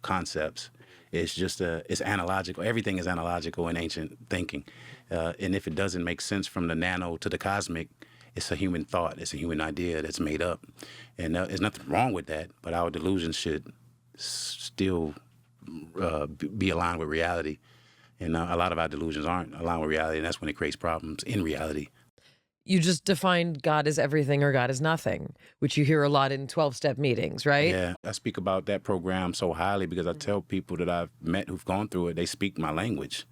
concepts. It's just it's analogical. Everything is analogical in ancient thinking. And if it doesn't make sense from the nano to the cosmic, it's a human thought. It's a human idea that's made up. And there's nothing wrong with that, but our delusions should still be aligned with reality. And a lot of our delusions aren't aligned with reality, and that's when it creates problems in reality. You just defined God as everything or God as nothing, which you hear a lot in 12-step meetings, right? Yeah, I speak about that program so highly because I tell people that I've met who've gone through it, they speak my language.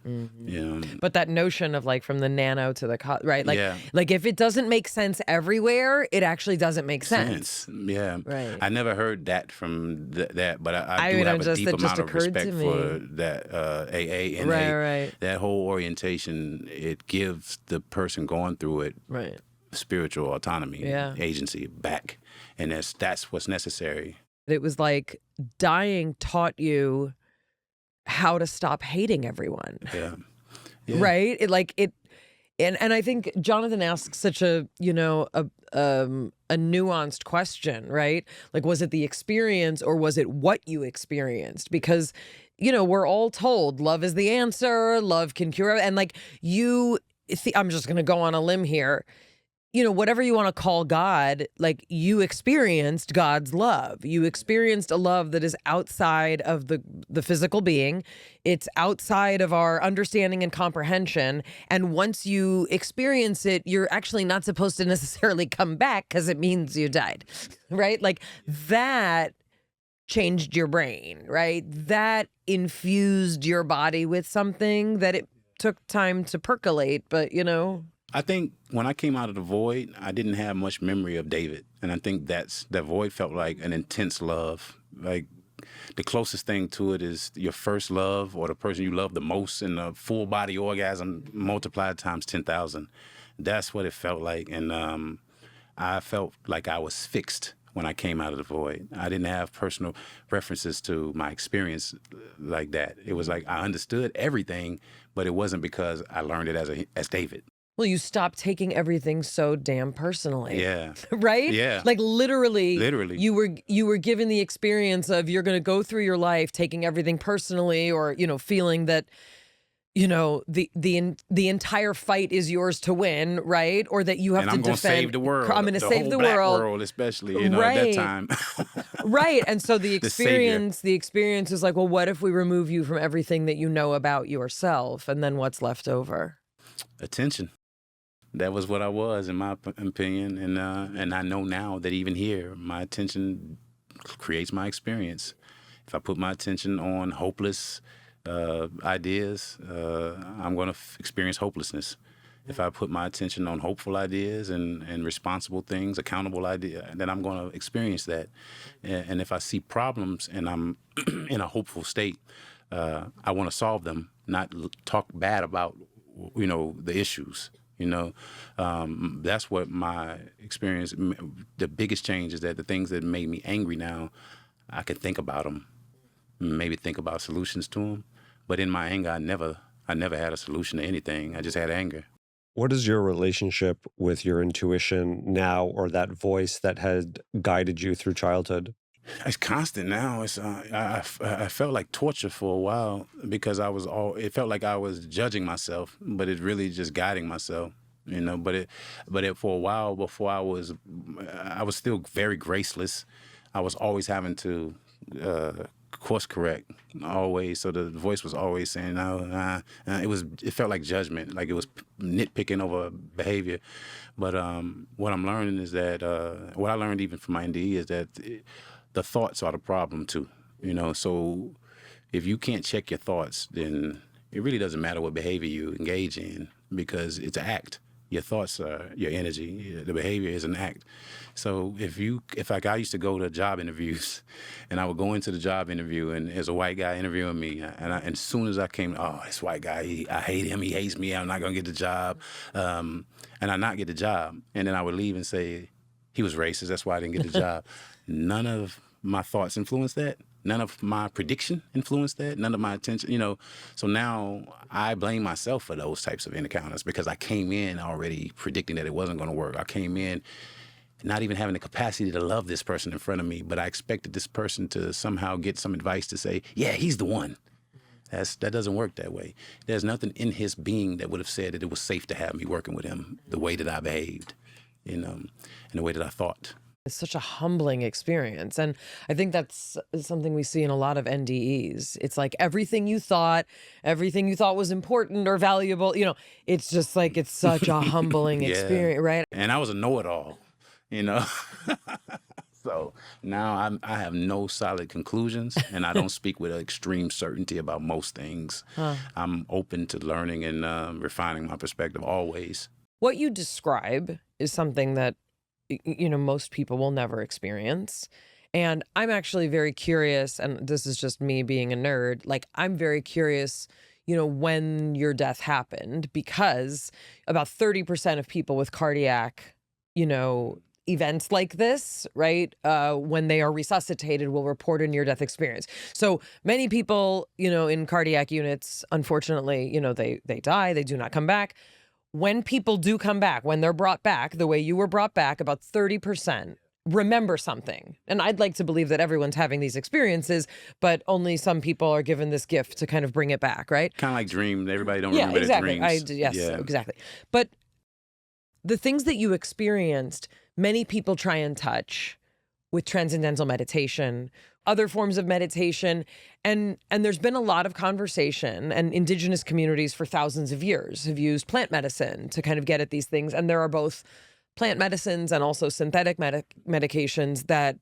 But that notion of like from the nano to the right, like Yeah. like if it doesn't make sense everywhere, it actually doesn't make sense. Yeah. Right. I never heard that from that, but I I do mean, have a just- deep it just amount of occurred to respect me. for that AA and Right. that whole orientation. It gives the person going through it Right. spiritual autonomy, Yeah. agency back, and that's what's necessary. It was like dying taught you how to stop hating everyone. Yeah. Right? And I think Jonathan asks such a nuanced question, right? Like, was it the experience or was it what you experienced? Because, we're all told love is the answer, love can cure, and like I'm just going to go on a limb here. Whatever you want to call God, like you experienced God's love. You experienced a love that is outside of the physical being. It's outside of our understanding and comprehension. And once you experience it, you're actually not supposed to necessarily come back because it means you died, right? Like that changed your brain, right? That infused your body with something that it took time to percolate, but I think when I came out of the void, I didn't have much memory of David. And I think that void felt like an intense love. Like the closest thing to it is your first love or the person you love the most in a full body orgasm multiplied times 10,000. That's what it felt like. And I felt like I was fixed when I came out of the void. I didn't have personal references to my experience like that. It was like I understood everything, but it wasn't because I learned it as David. Well, you stopped taking everything so damn personally. Yeah. Right? Yeah. Like literally Literally. you were given the experience of you're going to go through your life taking everything personally or, feeling that the entire fight is yours to win, right? Or that you have And to I'm going to defend. save the world. I'm going to the save whole the black world. especially, Right. at that time. Right. And so the savior. experience is like, well, what if we remove you from everything that you know about yourself? And then what's left over? Attention. That was what I was, in my opinion. And I know now that even here, my attention creates my experience. If I put my attention on hopeless ideas, I'm going to experience hopelessness. If I put my attention on hopeful ideas and responsible things, accountable ideas, then I'm going to experience that. And if I see problems and I'm in a hopeful state, I want to solve them, not talk bad about, the issues. That's what my experience, the biggest change is that the things that made me angry now, I could think about them, maybe think about solutions to them. But in my anger, I never had a solution to anything. I just had anger. What is your relationship with your intuition now, or that voice that had guided you through childhood? It's constant now. It's I felt like torture for a while because it felt like I was judging myself, but it's really just guiding myself. But for a while before I was still very graceless. I was always having to course correct, always. So the voice was always saying, "No, it felt like judgment, like it was nitpicking over behavior." But what I'm learning is that what I learned even from my NDE is that the thoughts are the problem too. So if you can't check your thoughts, then it really doesn't matter what behavior you engage in, because it's an act. Your thoughts are your energy. The behavior is an act. So if I used to go to job interviews, and I would go into the job interview, and there's a white guy interviewing me, and as soon as I came, this white guy, I hate him, he hates me, I'm not gonna get the job, and I not get the job, and then I would leave and say, he was racist, that's why I didn't get the job. None of my thoughts influenced that. None of my prediction influenced that. None of my attention, So now I blame myself for those types of encounters, because I came in already predicting that it wasn't going to work. I came in not even having the capacity to love this person in front of me, but I expected this person to somehow get some advice to say, yeah, he's the one. That doesn't work that way. There's nothing in his being that would have said that it was safe to have me working with him the way that I behaved, and the way that I thought. It's such a humbling experience. And I think that's something we see in a lot of NDEs. It's like everything you thought was important or valuable, it's just like, it's such a humbling experience, right? And I was a know-it-all, So now I have no solid conclusions, and I don't speak with extreme certainty about most things. I'm open to learning and refining my perspective always. What you describe is something that most people will never experience. And I'm actually very curious, and this is just me being a nerd, like I'm very curious, when your death happened, because about 30% of people with cardiac, events like this, right, when they are resuscitated, will report a near-death experience. So many people, in cardiac units, unfortunately, they die, they do not come back. When people do come back, when they're brought back, the way you were brought back, about 30% remember something. And I'd like to believe that everyone's having these experiences, but only some people are given this gift to kind of bring it back, right? Kind of like dreams. Everybody don't remember exactly. their dreams. Yes, exactly. But the things that you experienced, many people try and touch with transcendental meditation, other forms of meditation. And there's been a lot of conversation, and indigenous communities for thousands of years have used plant medicine to kind of get at these things. And there are both plant medicines and also synthetic medications that,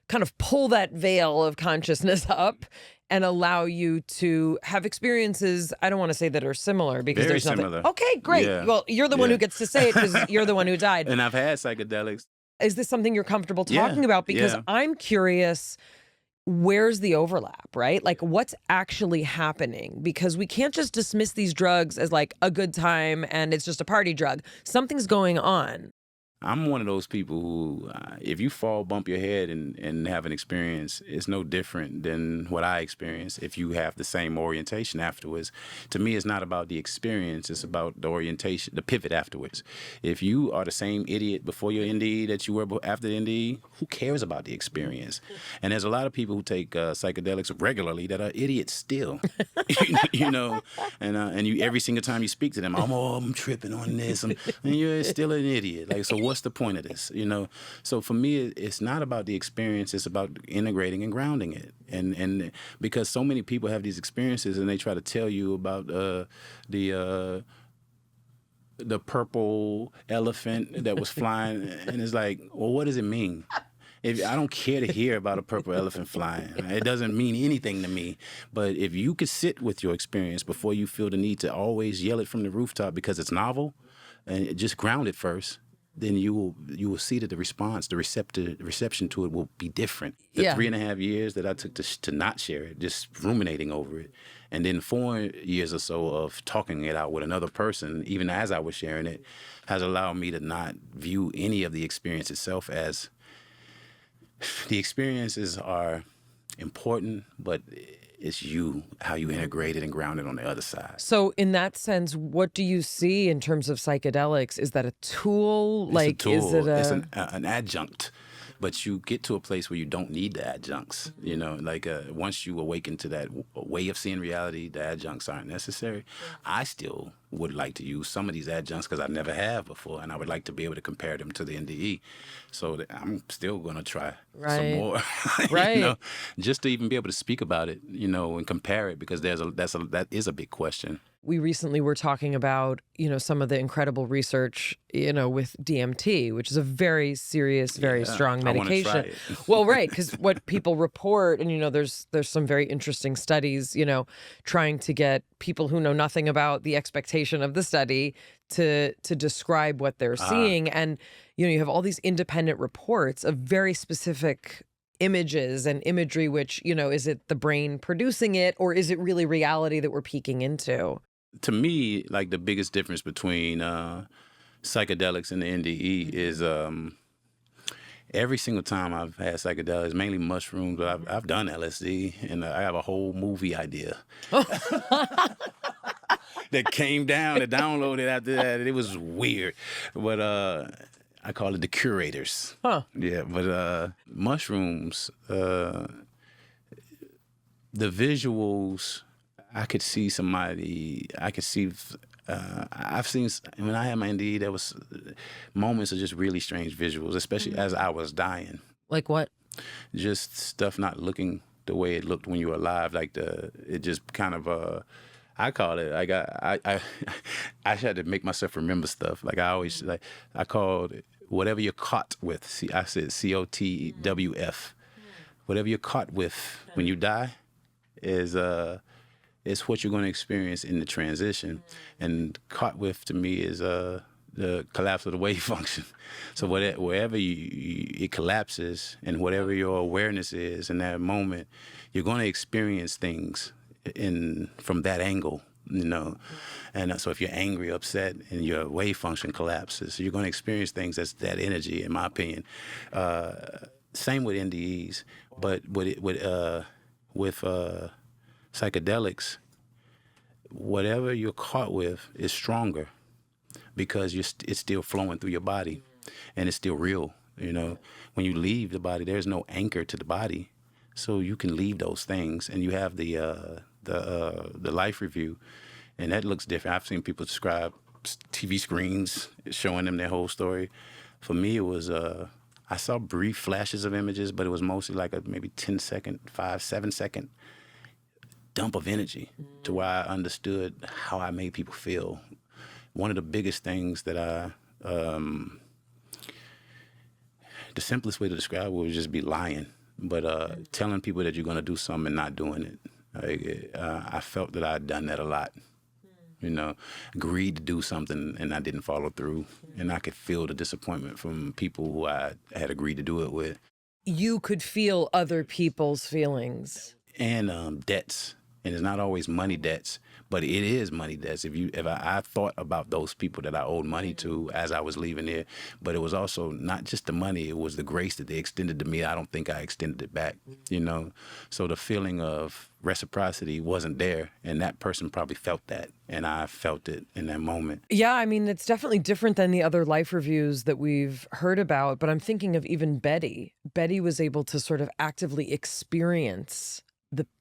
kind of pull that veil of consciousness up and allow you to have experiences, I don't want to say that are similar, because Very there's nothing. similar. Okay, great. Yeah. Well, you're the one who gets to say it, because you're the one who died. And I've had psychedelics. Is this something you're comfortable talking about? Because I'm curious, where's the overlap, right? Like, what's actually happening? Because we can't just dismiss these drugs as like a good time and it's just a party drug. Something's going on. I'm one of those people who, if you fall, bump your head, and have an experience, it's no different than what I experienced if you have the same orientation afterwards. To me, it's not about the experience. It's about the orientation, the pivot afterwards. If you are the same idiot before your NDE that you were after the NDE, who cares about the experience? And there's a lot of people who take psychedelics regularly that are idiots still, you know, and you every single time you speak to them, I'm tripping on this, and you're still an idiot. Like, so what's the point of this, you know? So for me, it's not about the experience. It's about integrating and grounding it. And because so many people have these experiences and they try to tell you about the purple elephant that was flying, and it's like, well, what does it mean? If I don't care to hear about a purple elephant flying, it doesn't mean anything to me. But if you could sit with your experience before you feel the need to always yell it from the rooftop because it's novel, and just ground it first, then you will see that the response, the reception to it will be different. The 3.5 years that I took to not share it, just ruminating over it, and then 4 years or so of talking it out with another person, even as I was sharing it, has allowed me to not view any of the experience itself as, the experiences are important, but it's how you integrate it and ground it on the other side. So in that sense, what do you see in terms of psychedelics? Is that a tool? It's a tool. Is it It's an adjunct. But you get to a place where you don't need the adjuncts, you know, like once you awaken to that way of seeing reality, the adjuncts aren't necessary. I still would like to use some of these adjuncts because I never have before, and I would like to be able to compare them to the NDE. So I'm still going to try some more, Right. you know, just to even be able to speak about it, you know, and compare it, because that is a big question. We recently were talking about, some of the incredible research, with DMT, which is a very serious, very strong medication. I want to try it. Well, right, because what people report, and there's some very interesting studies, trying to get people who know nothing about the expectation of the study to describe what they're seeing, and you have all these independent reports of very specific images and imagery, which, is it the brain producing it, or is it really reality that we're peeking into? To me, like, the biggest difference between psychedelics and the NDE is every single time I've had psychedelics, mainly mushrooms, but I've done LSD, and I have a whole movie idea that came down and downloaded after that. It was weird, but I call it the curators. Huh. Yeah, but mushrooms, the visuals, I could see somebody, I've seen, when I had my NDE, there was moments of just really strange visuals, especially as I was dying. Like what? Just stuff not looking the way it looked when you were alive. Like it just kind of, I call it, I had to make myself remember stuff. Like I called it, whatever you're caught with, I said COTWF. Whatever you're caught with when you die is what you're going to experience in the transition. And caught with, to me, is the collapse of the wave function. So wherever it collapses, and whatever your awareness is in that moment, you're going to experience things from that angle, And so if you're angry, upset, and your wave function collapses, you're going to experience things as that energy, in my opinion. Same with NDEs, but with psychedelics, whatever you're caught with is stronger because it's still flowing through your body, and it's still real. When you leave the body, there's no anchor to the body, so you can leave those things, and you have the life review, and that looks different. I've seen people describe TV screens showing them their whole story. For me, it was I saw brief flashes of images, but it was mostly like a maybe 10-second, 5-7-second dump of energy to where I understood how I made people feel. One of the biggest things that the simplest way to describe it would just be lying, but telling people that you're going to do something and not doing it. I felt that I'd done that a lot. Agreed to do something and I didn't follow through, and I could feel the disappointment from people who I had agreed to do it with. You could feel other people's feelings. And debts. And it's not always money debts, but it is money debts. I thought about those people that I owed money to as I was leaving there, but it was also not just the money, it was the grace that they extended to me. I don't think I extended it back, you know? So the feeling of reciprocity wasn't there, and that person probably felt that, and I felt it in that moment. Yeah, I mean, it's definitely different than the other life reviews that we've heard about, but I'm thinking of even Betty. Betty was able to sort of actively experience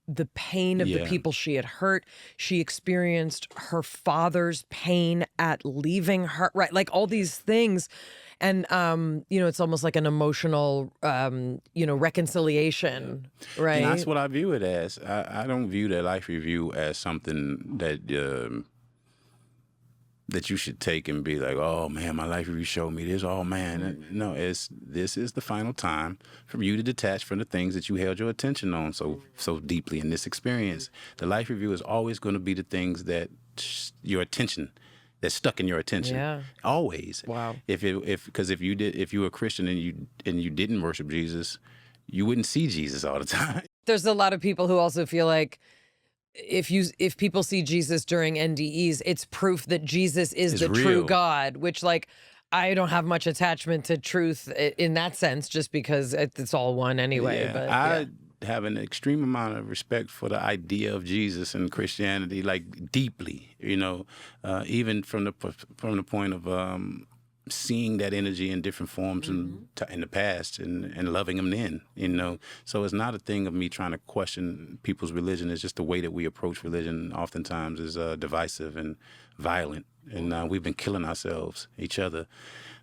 the pain of the people she had hurt. She experienced her father's pain at leaving her, right? Like all these things. And, you know, it's almost like an emotional, you know, reconciliation, right? And that's what I view it as. I don't view the life review as something that you should take and be like, oh man, my life review showed me this. Oh man, no, this is the final time for you to detach from the things that you held your attention on so deeply in this experience. The life review is always going to be the things that your attention, that's stuck in your attention. Yeah. Always. Wow. Because if you were a Christian and you didn't worship Jesus, you wouldn't see Jesus all the time. There's a lot of people who also feel like if people see Jesus during NDEs, it's proof that Jesus is the true God, which, like, I don't have much attachment to truth in that sense, just because it's all one anyway. Yeah. But I have an extreme amount of respect for the idea of Jesus and Christianity, like deeply, you know, even from the point of seeing that energy in different forms in the past and loving them then, you know. So it's not a thing of me trying to question people's religion. It's just the way that we approach religion oftentimes is divisive and violent. And we've been killing ourselves, each other,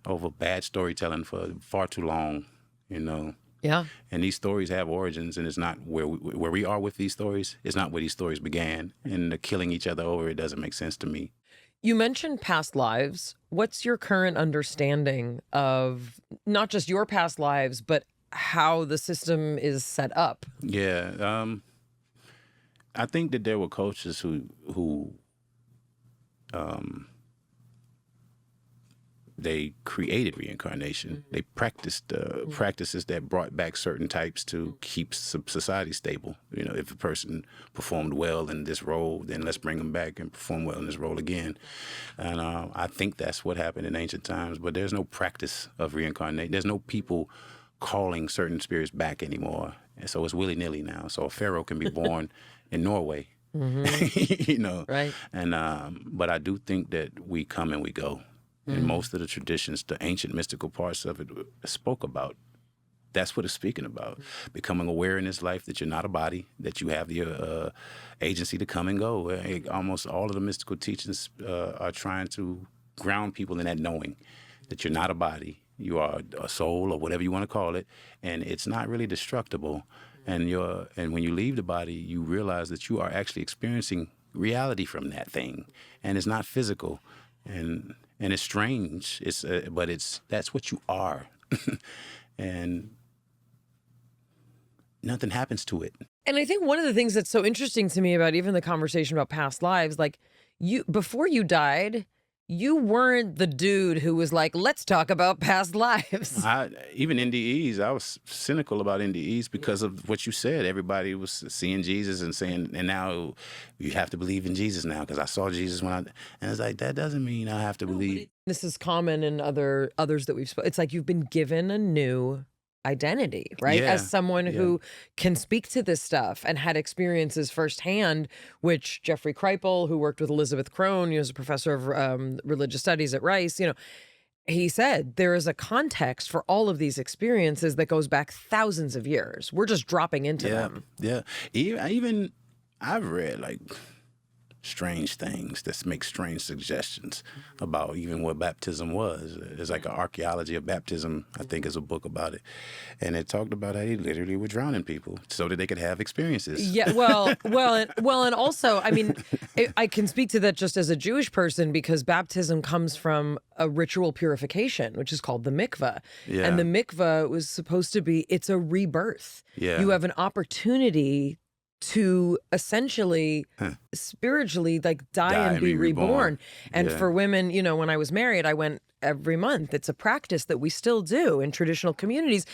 over bad storytelling for far too long, you know. yeah. And these stories have origins, and it's not where we are with these stories. It's not where these stories began. And the killing each other over it doesn't make sense to me. You mentioned past lives. What's your current understanding of not just your past lives, but how the system is set up? Yeah, I think that there were coaches who they created reincarnation. They practiced practices that brought back certain types to keep society stable. You know, if a person performed well in this role, then let's bring them back and perform well in this role again. And I think that's what happened in ancient times. But there's no practice of reincarnation. There's no people calling certain spirits back anymore. And so it's willy-nilly now. So a pharaoh can be born in Norway. You know, Right. And but I do think that we come and we go. And most of the traditions, the ancient mystical parts of it spoke about. That's what it's speaking about. Becoming aware in this life that you're not a body, that you have the agency to come and go. Almost all of the mystical teachings are trying to ground people in that knowing that you're not a body. You are a soul or whatever you want to call it. And it's not really destructible. And when you leave the body, you realize that you are actually experiencing reality from that thing. And it's not physical. And it's strange. But that's what you are. And nothing happens to it. And I think one of the things that's so interesting to me about even the conversation about past lives, like before you died, you weren't the dude who was like, let's talk about past lives. Even NDEs, I was cynical about NDEs because of what you said. Everybody was seeing Jesus and saying, and now you have to believe in Jesus now because I saw Jesus and it's like, that doesn't mean I have to believe. This is common in others that we've spoken. It's like you've been given a new identity, right? Yeah, As someone who can speak to this stuff and had experiences firsthand, which Jeffrey Kripal, who worked with Elizabeth Crone, he was a professor of religious studies at Rice, you know, he said there is a context for all of these experiences that goes back thousands of years. We're just dropping into them. Yeah. Even I've read like strange things that make strange suggestions about even what baptism was. There's like an archaeology of baptism, I think is a book about it. And it talked about how they literally were drowning people so that they could have experiences. Yeah, well, and also, I mean, I can speak to that just as a Jewish person because baptism comes from a ritual purification, which is called the mikveh. Yeah. And the mikveh was supposed to be, it's a rebirth. Yeah. You have an opportunity to essentially spiritually like die and be reborn. And Yeah. for women, you know, when I was married, I went every month. It's a practice that we still do in traditional communities.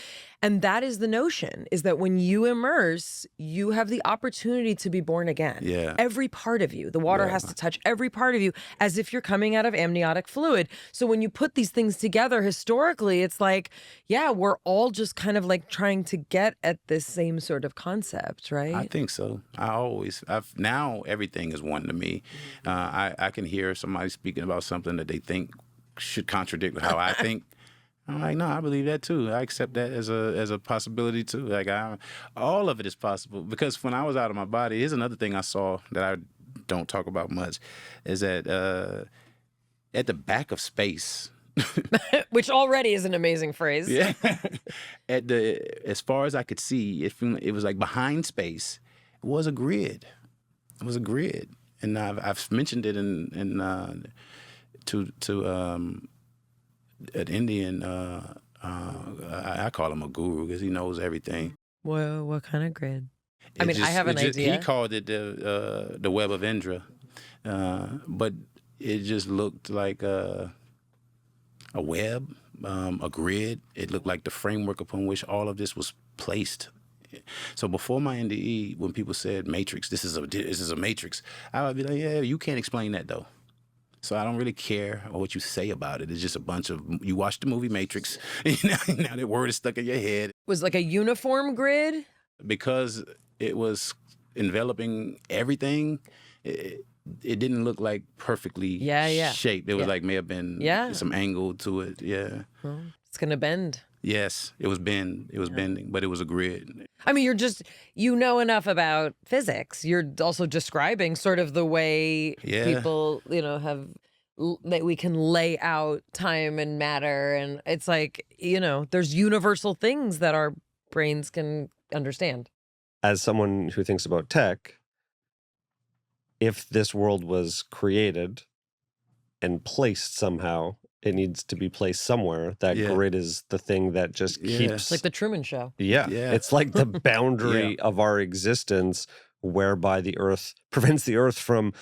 And that is the notion, is that when you immerse, you have the opportunity to be born again. Yeah. Every part of you. The water Yeah. has to touch every part of you as if you're coming out of amniotic fluid. So when you put these things together historically, it's like, yeah, we're all just kind of like trying to get at this same sort of concept, right? I think so. Now everything is one to me. I can hear somebody speaking about something that they think should contradict how I think. I'm like, no, I believe that too. I accept that as a possibility too. Like, all of it is possible. Because when I was out of my body, here's another thing I saw that I don't talk about much, is that at the back of space. Which already is an amazing phrase. Yeah. As far as I could see, it was like behind space was a grid. It was a grid, and I've mentioned it to an Indian. I call him a guru because he knows everything. Whoa, what kind of grid? I mean, I have an idea. He called it the web of Indra, but it just looked like a web, a grid. It looked like the framework upon which all of this was placed. So before my NDE, when people said matrix, this is a matrix, I would be like, yeah, you can't explain that though. So I don't really care what you say about it. It's just a bunch of, you watch the movie Matrix, now that word is stuck in your head. It was like a uniform grid? Because it was enveloping everything, it didn't look like perfectly shaped. It was like may have been some angle to it. Yeah. Well, it's going to bend. Yes, it was bending, but it was a grid. I mean, you know enough about physics. You're also describing sort of the way people, that we can lay out time and matter. And it's like, there's universal things that our brains can understand. As someone who thinks about tech, if this world was created and placed somehow, it needs to be placed somewhere. That grid is the thing that just keeps... It's like the Truman Show. Yeah. It's like the boundary of our existence, whereby the Earth prevents the Earth from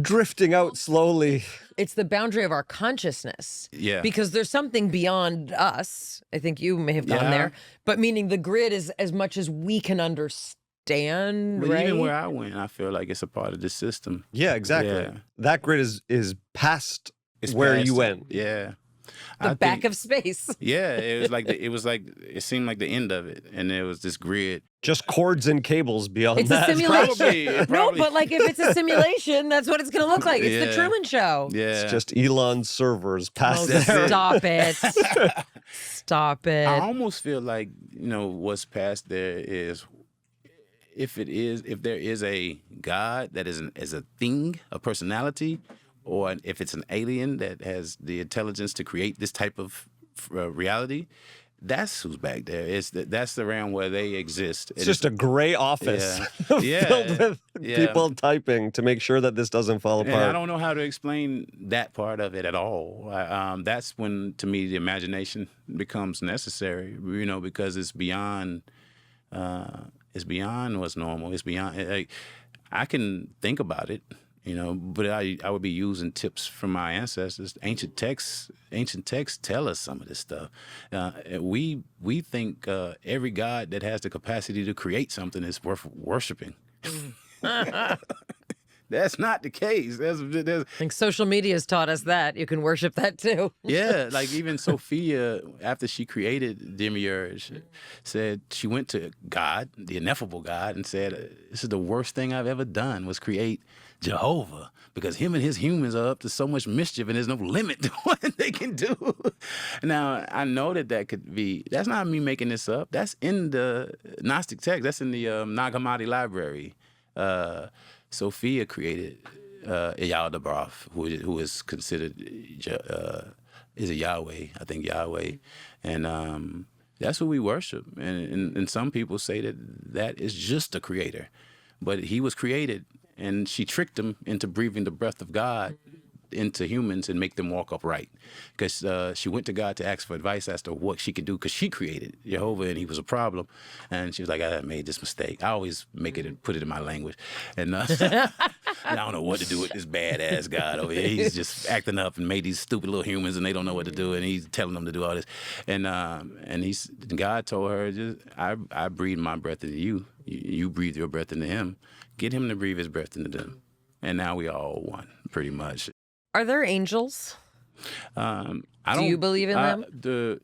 drifting out slowly. It's the boundary of our consciousness. Yeah. Because there's something beyond us. I think you may have gone there. But meaning the grid is as much as we can understand, But right? even where I went, I feel like it's a part of the system. Yeah, exactly. Yeah. That grid is past where you went. Yeah. The back of space. Yeah, it seemed like the end of it, and there was this grid. Just cords and cables beyond It's that. a simulation. Probably. No, but like if it's a simulation, that's what it's going to look like. It's the Truman Show. Yeah. It's just Elon's servers past Oh, there. stop it. Stop it. I almost feel like, what's past there is if there is a God that is a thing, a personality, or if it's an alien that has the intelligence to create this type of reality, that's who's back there. That's the realm where they exist. It's just a gray office filled with people typing to make sure that this doesn't fall apart. And I don't know how to explain that part of it at all. That's when, to me, the imagination becomes necessary, because it's beyond what's normal. It's beyond, I can think about it, but I would be using tips from my ancestors. Ancient texts tell us some of this stuff. We think every God that has the capacity to create something is worth worshiping. That's not the case. I think social media has taught us that. You can worship that too. Yeah, like even Sophia, after she created Demiurge, said she went to God, the ineffable God, and said, this is the worst thing I've ever done, was create Jehovah, because him and his humans are up to so much mischief and there's no limit to what they can do. Now, I know that could be, that's not me making this up. That's in the Gnostic text. That's in the Nag Hammadi library. Sophia created Iyaldabaoth, who is considered is a Yahweh, I think Yahweh, and that's who we worship. And some people say that is just a creator, but he was created, and she tricked him into breathing the breath of God into humans and make them walk upright, because she went to God to ask for advice as to what she could do, because she created Jehovah and he was a problem, and she was like, I made this mistake. I always make it and put it in my language, and I don't know what to do with this badass God over here. He's just acting up and made these stupid little humans, and they don't know what to do, and he's telling them to do all this. And God told her, just I breathe my breath into you. You breathe your breath into him. Get him to breathe his breath into them. And now we all one, pretty much. Are there angels? Do Do you believe in them?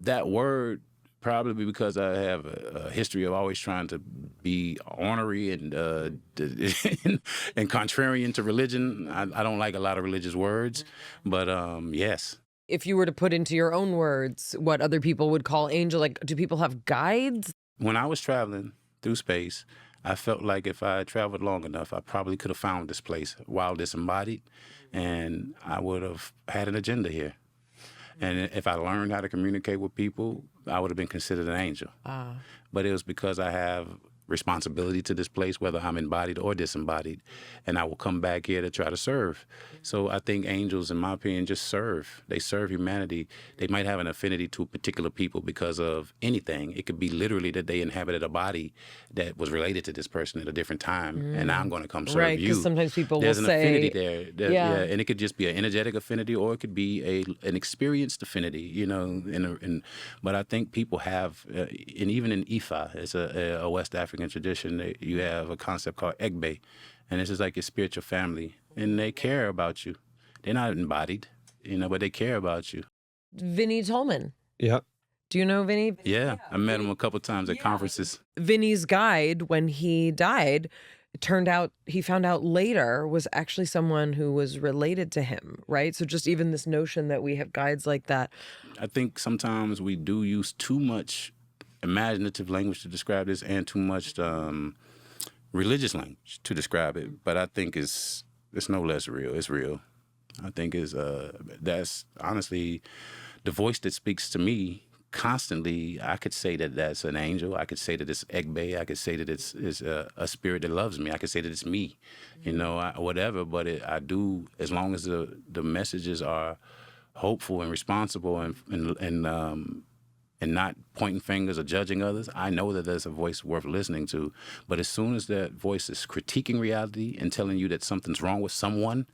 That word, probably because I have a history of always trying to be ornery and and contrarian to religion. I don't like a lot of religious words, but yes. If you were to put into your own words what other people would call angel, like, do people have guides? When I was traveling through space, I felt like if I traveled long enough, I probably could have found this place while disembodied, and I would have had an agenda here. And if I learned how to communicate with people, I would have been considered an angel. But it was because I have responsibility to this place, whether I'm embodied or disembodied, and I will come back here to try to serve. So I think angels, in my opinion, just serve. They serve humanity. They might have an affinity to particular people because of anything. It could be literally that they inhabited a body that was related to this person at a different time, and now I'm going to come serve Right, you. because sometimes people There's will an say... affinity there. Yeah. And it could just be an energetic affinity, or it could be an experienced affinity, you know. But I think people have, and even in Ifa, it's a West African tradition, you have a concept called Egbe, and this is like your spiritual family, and they care about you. They're not embodied, you know, but they care about you. Vinnie Tolman. Yeah. Do you know Vinnie? Yeah, I met him a couple times at conferences. Vinnie's guide, when he died, it turned out, he found out later, was actually someone who was related to him, right? So just even this notion that we have guides like that. I think sometimes we do use too much imaginative language to describe this, and too much religious language to describe it. But I think it's no less real. It's real. I think that's honestly the voice that speaks to me constantly. I could say that that's an angel. I could say that it's Egbe. I could say that it's a spirit that loves me. I could say that it's me, you know, whatever. But I do, as long as the messages are hopeful and responsible and not pointing fingers or judging others, I know that there's a voice worth listening to. But as soon as that voice is critiquing reality and telling you that something's wrong with someone,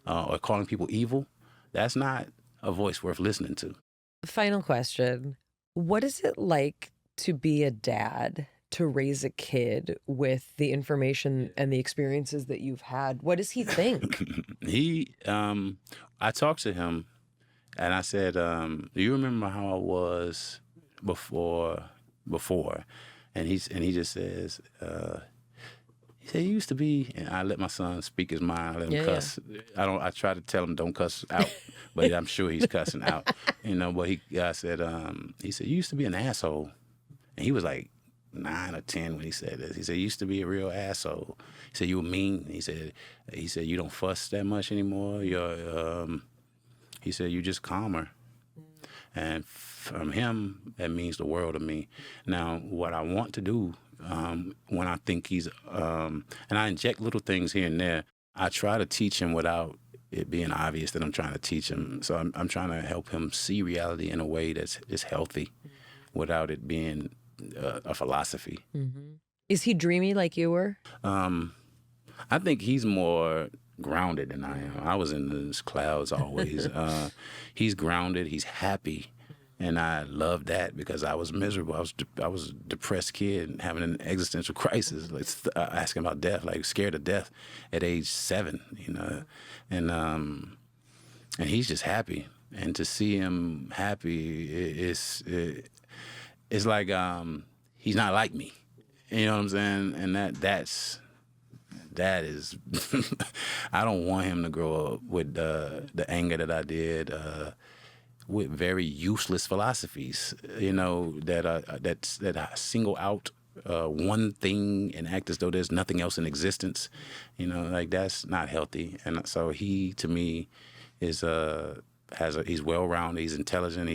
or calling people evil, that's not a voice worth listening to. Final question. What is it like to be a dad, to raise a kid with the information and the experiences that you've had? What does he think? I talked to him and I said, do you remember how I was before? And he just says, he said, you used to be, and I let my son speak his mind, I let him cuss. Yeah. I try to tell him don't cuss out, but I'm sure he's cussing out. You know, but I said, he said, you used to be an asshole. And he was like 9 or 10 when he said this. He said, you used to be a real asshole. He said, you were mean. He said, you don't fuss that much anymore. He said, you're just calmer. And from him, that means the world to me. Now, what I want to do, when I think he's, and I inject little things here and there, I try to teach him without it being obvious that I'm trying to teach him. So I'm trying to help him see reality in a way that's healthy, without it being a philosophy. Mm-hmm. Is he dreamy like you were? I think he's more grounded than I am. I was in those clouds always. He's grounded. He's happy. And I love that because I was miserable. I was a depressed kid having an existential crisis, like asking about death, like scared of death at age 7, you know. And he's just happy. And to see him happy, it's like he's not like me. You know what I'm saying? And that is, I don't want him to grow up with the anger that I did, with very useless philosophies, you know, that single out one thing and act as though there's nothing else in existence. You know, like that's not healthy. And so he, to me, is he's well-rounded, he's intelligent,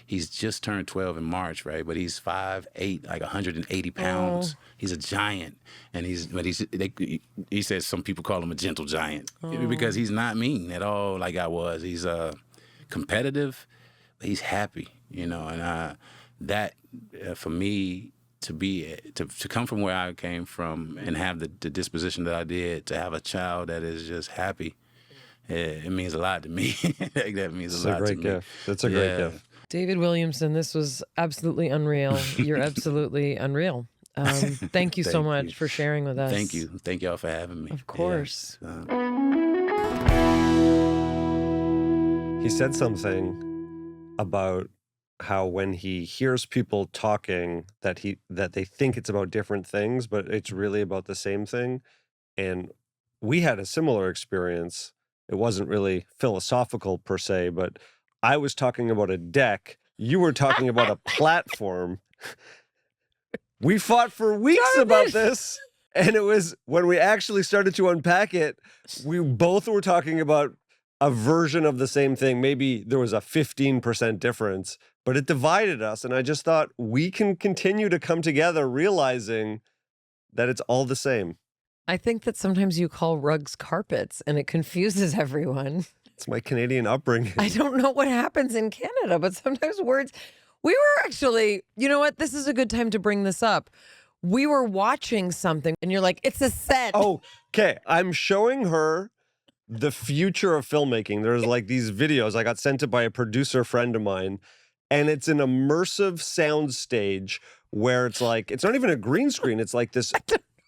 he's just turned 12 in March, right? But he's 5'8", like 180 pounds. Oh. He's a giant, and he says some people call him a gentle giant because he's not mean at all like I was. He's competitive, but he's happy, you know, and that for me to come from where I came from and have the disposition that I did, to have a child that is just happy, it means a lot to me. Like, that means It's a lot a great to gift. It's a great gift. David Williamson, this was absolutely unreal. You're absolutely unreal. Thank you so Thank much you. for sharing with us. Thank you. Thank y'all for having me. Of course. Yes. He said something about how when he hears people talking that they think it's about different things, but it's really about the same thing. And we had a similar experience. It wasn't really philosophical per se, but I was talking about a deck. You were talking about a platform. We fought for weeks about this. And it was when we actually started to unpack it, we both were talking about a version of the same thing. Maybe there was a 15% difference, but it divided us. And I just thought we can continue to come together realizing that it's all the same. I think that sometimes you call rugs carpets and it confuses everyone. It's my Canadian upbringing. I don't know what happens in Canada, but sometimes words. We were actually, you know what? This is a good time to bring this up. We were watching something and you're like, it's a set. Oh, okay. I'm showing her the future of filmmaking. There's like these videos. I got sent it by a producer friend of mine, and it's an immersive sound stage where it's like, it's not even a green screen. It's like this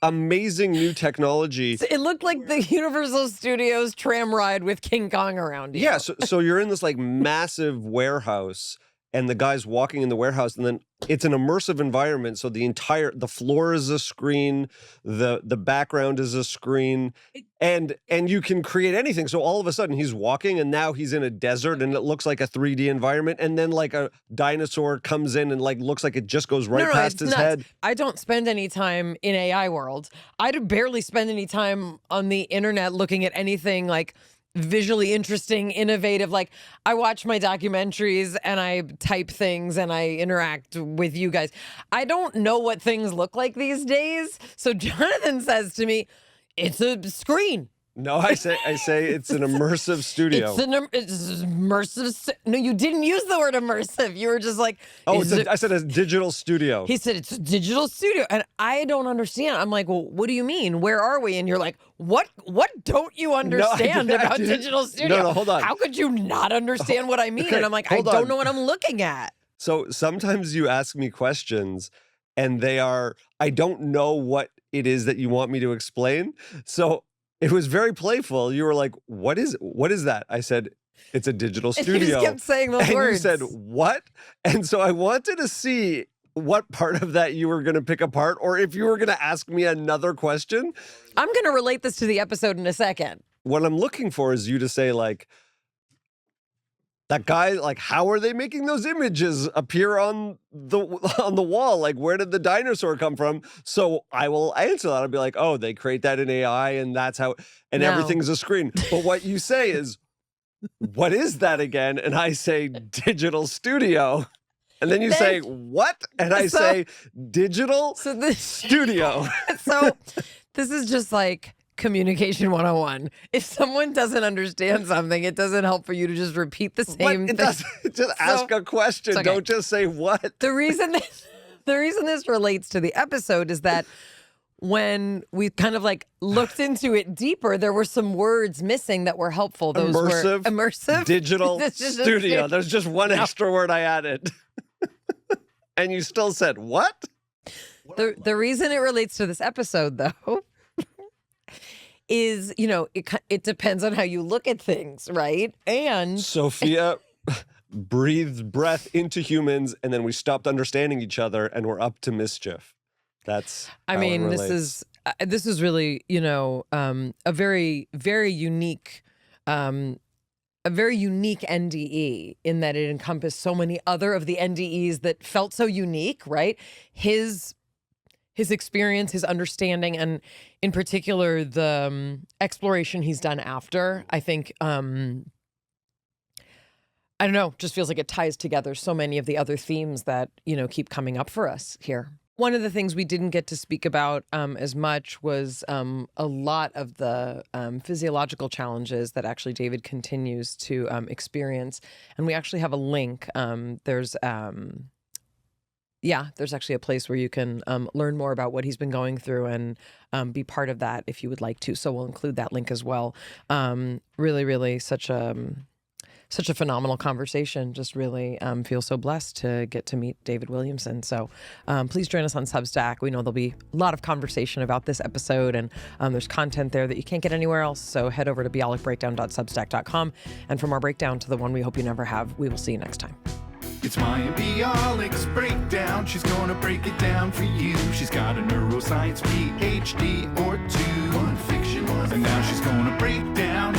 amazing new technology. It looked like the Universal Studios tram ride with King Kong around you. Yeah. So you're in this like massive warehouse, and the guy's walking in the warehouse, and then it's an immersive environment. So the floor is a screen, the background is a screen, and you can create anything. So all of a sudden he's walking, and now he's in a desert, and it looks like a 3D environment. And then like a dinosaur comes in and like looks like it just goes right past his head. I don't spend any time in AI world. I barely spend any time on the internet looking at anything like visually interesting, innovative. Like, I watch my documentaries and I type things and I interact with you guys. I don't know what things look like these days. So Jonathan says to me, it's a screen. No, I say it's an immersive studio. It's immersive. No, you didn't use the word immersive. You were just like, oh, I said a digital studio. He said it's a digital studio, and I don't understand. I'm like, well, what do you mean? Where are we? And you're like, what don't you understand about digital studio? No, hold on. How could you not understand what I mean? Okay, and I'm like, I don't know what I'm looking at. So sometimes you ask me questions, and they are, I don't know what it is that you want me to explain. So it was very playful. You were like, what is that? I said, it's a digital studio. And you just kept saying those and words. You said, what? And so I wanted to see what part of that you were going to pick apart, or if you were going to ask me another question. I'm going to relate this to the episode in a second. What I'm looking for is you to say, like, that guy, like, how are they making those images appear on the wall? Like, where did the dinosaur come from? So I will answer that. I'll be like, oh, they create that in AI, and that's how, and everything's a screen. But what you say is, what is that again? And I say, digital studio. And then you say, what? And I say, digital studio. So this is just like communication 101. If someone doesn't understand something, it doesn't help for you to just repeat the same thing. Just ask a question. Okay. Don't just say what. The reason this relates to the episode is that when we kind of like looked into it deeper, there were some words missing that were helpful. Those were immersive, digital studio. There's just one extra word I added. And you still said, what? The reason it relates to this episode, though, is, you know, it depends on how you look at things, right? And Sophia breathed breath into humans, and then we stopped understanding each other, and we're up to mischief. That's I mean, this is really, you know, a very, very unique NDE in that it encompassed so many other of the NDEs that felt so unique, right? His experience, his understanding, and in particular, the exploration he's done after, I think, I don't know, just feels like it ties together so many of the other themes that, you know, keep coming up for us here. One of the things we didn't get to speak about as much was a lot of the physiological challenges that actually David continues to experience. And we actually have a link. There's Yeah, there's actually a place where you can learn more about what he's been going through and be part of that if you would like to. So we'll include that link as well. Really, really such a phenomenal conversation. Just really feel so blessed to get to meet David Williamson. So please join us on Substack. We know there'll be a lot of conversation about this episode, and there's content there that you can't get anywhere else. So head over to bialikbreakdown.substack.com. And from our breakdown to the one we hope you never have, we will see you next time. It's Mayim Bialik's breakdown. She's gonna break it down for you. She's got a neuroscience PhD or two. One fiction, and now she's gonna break down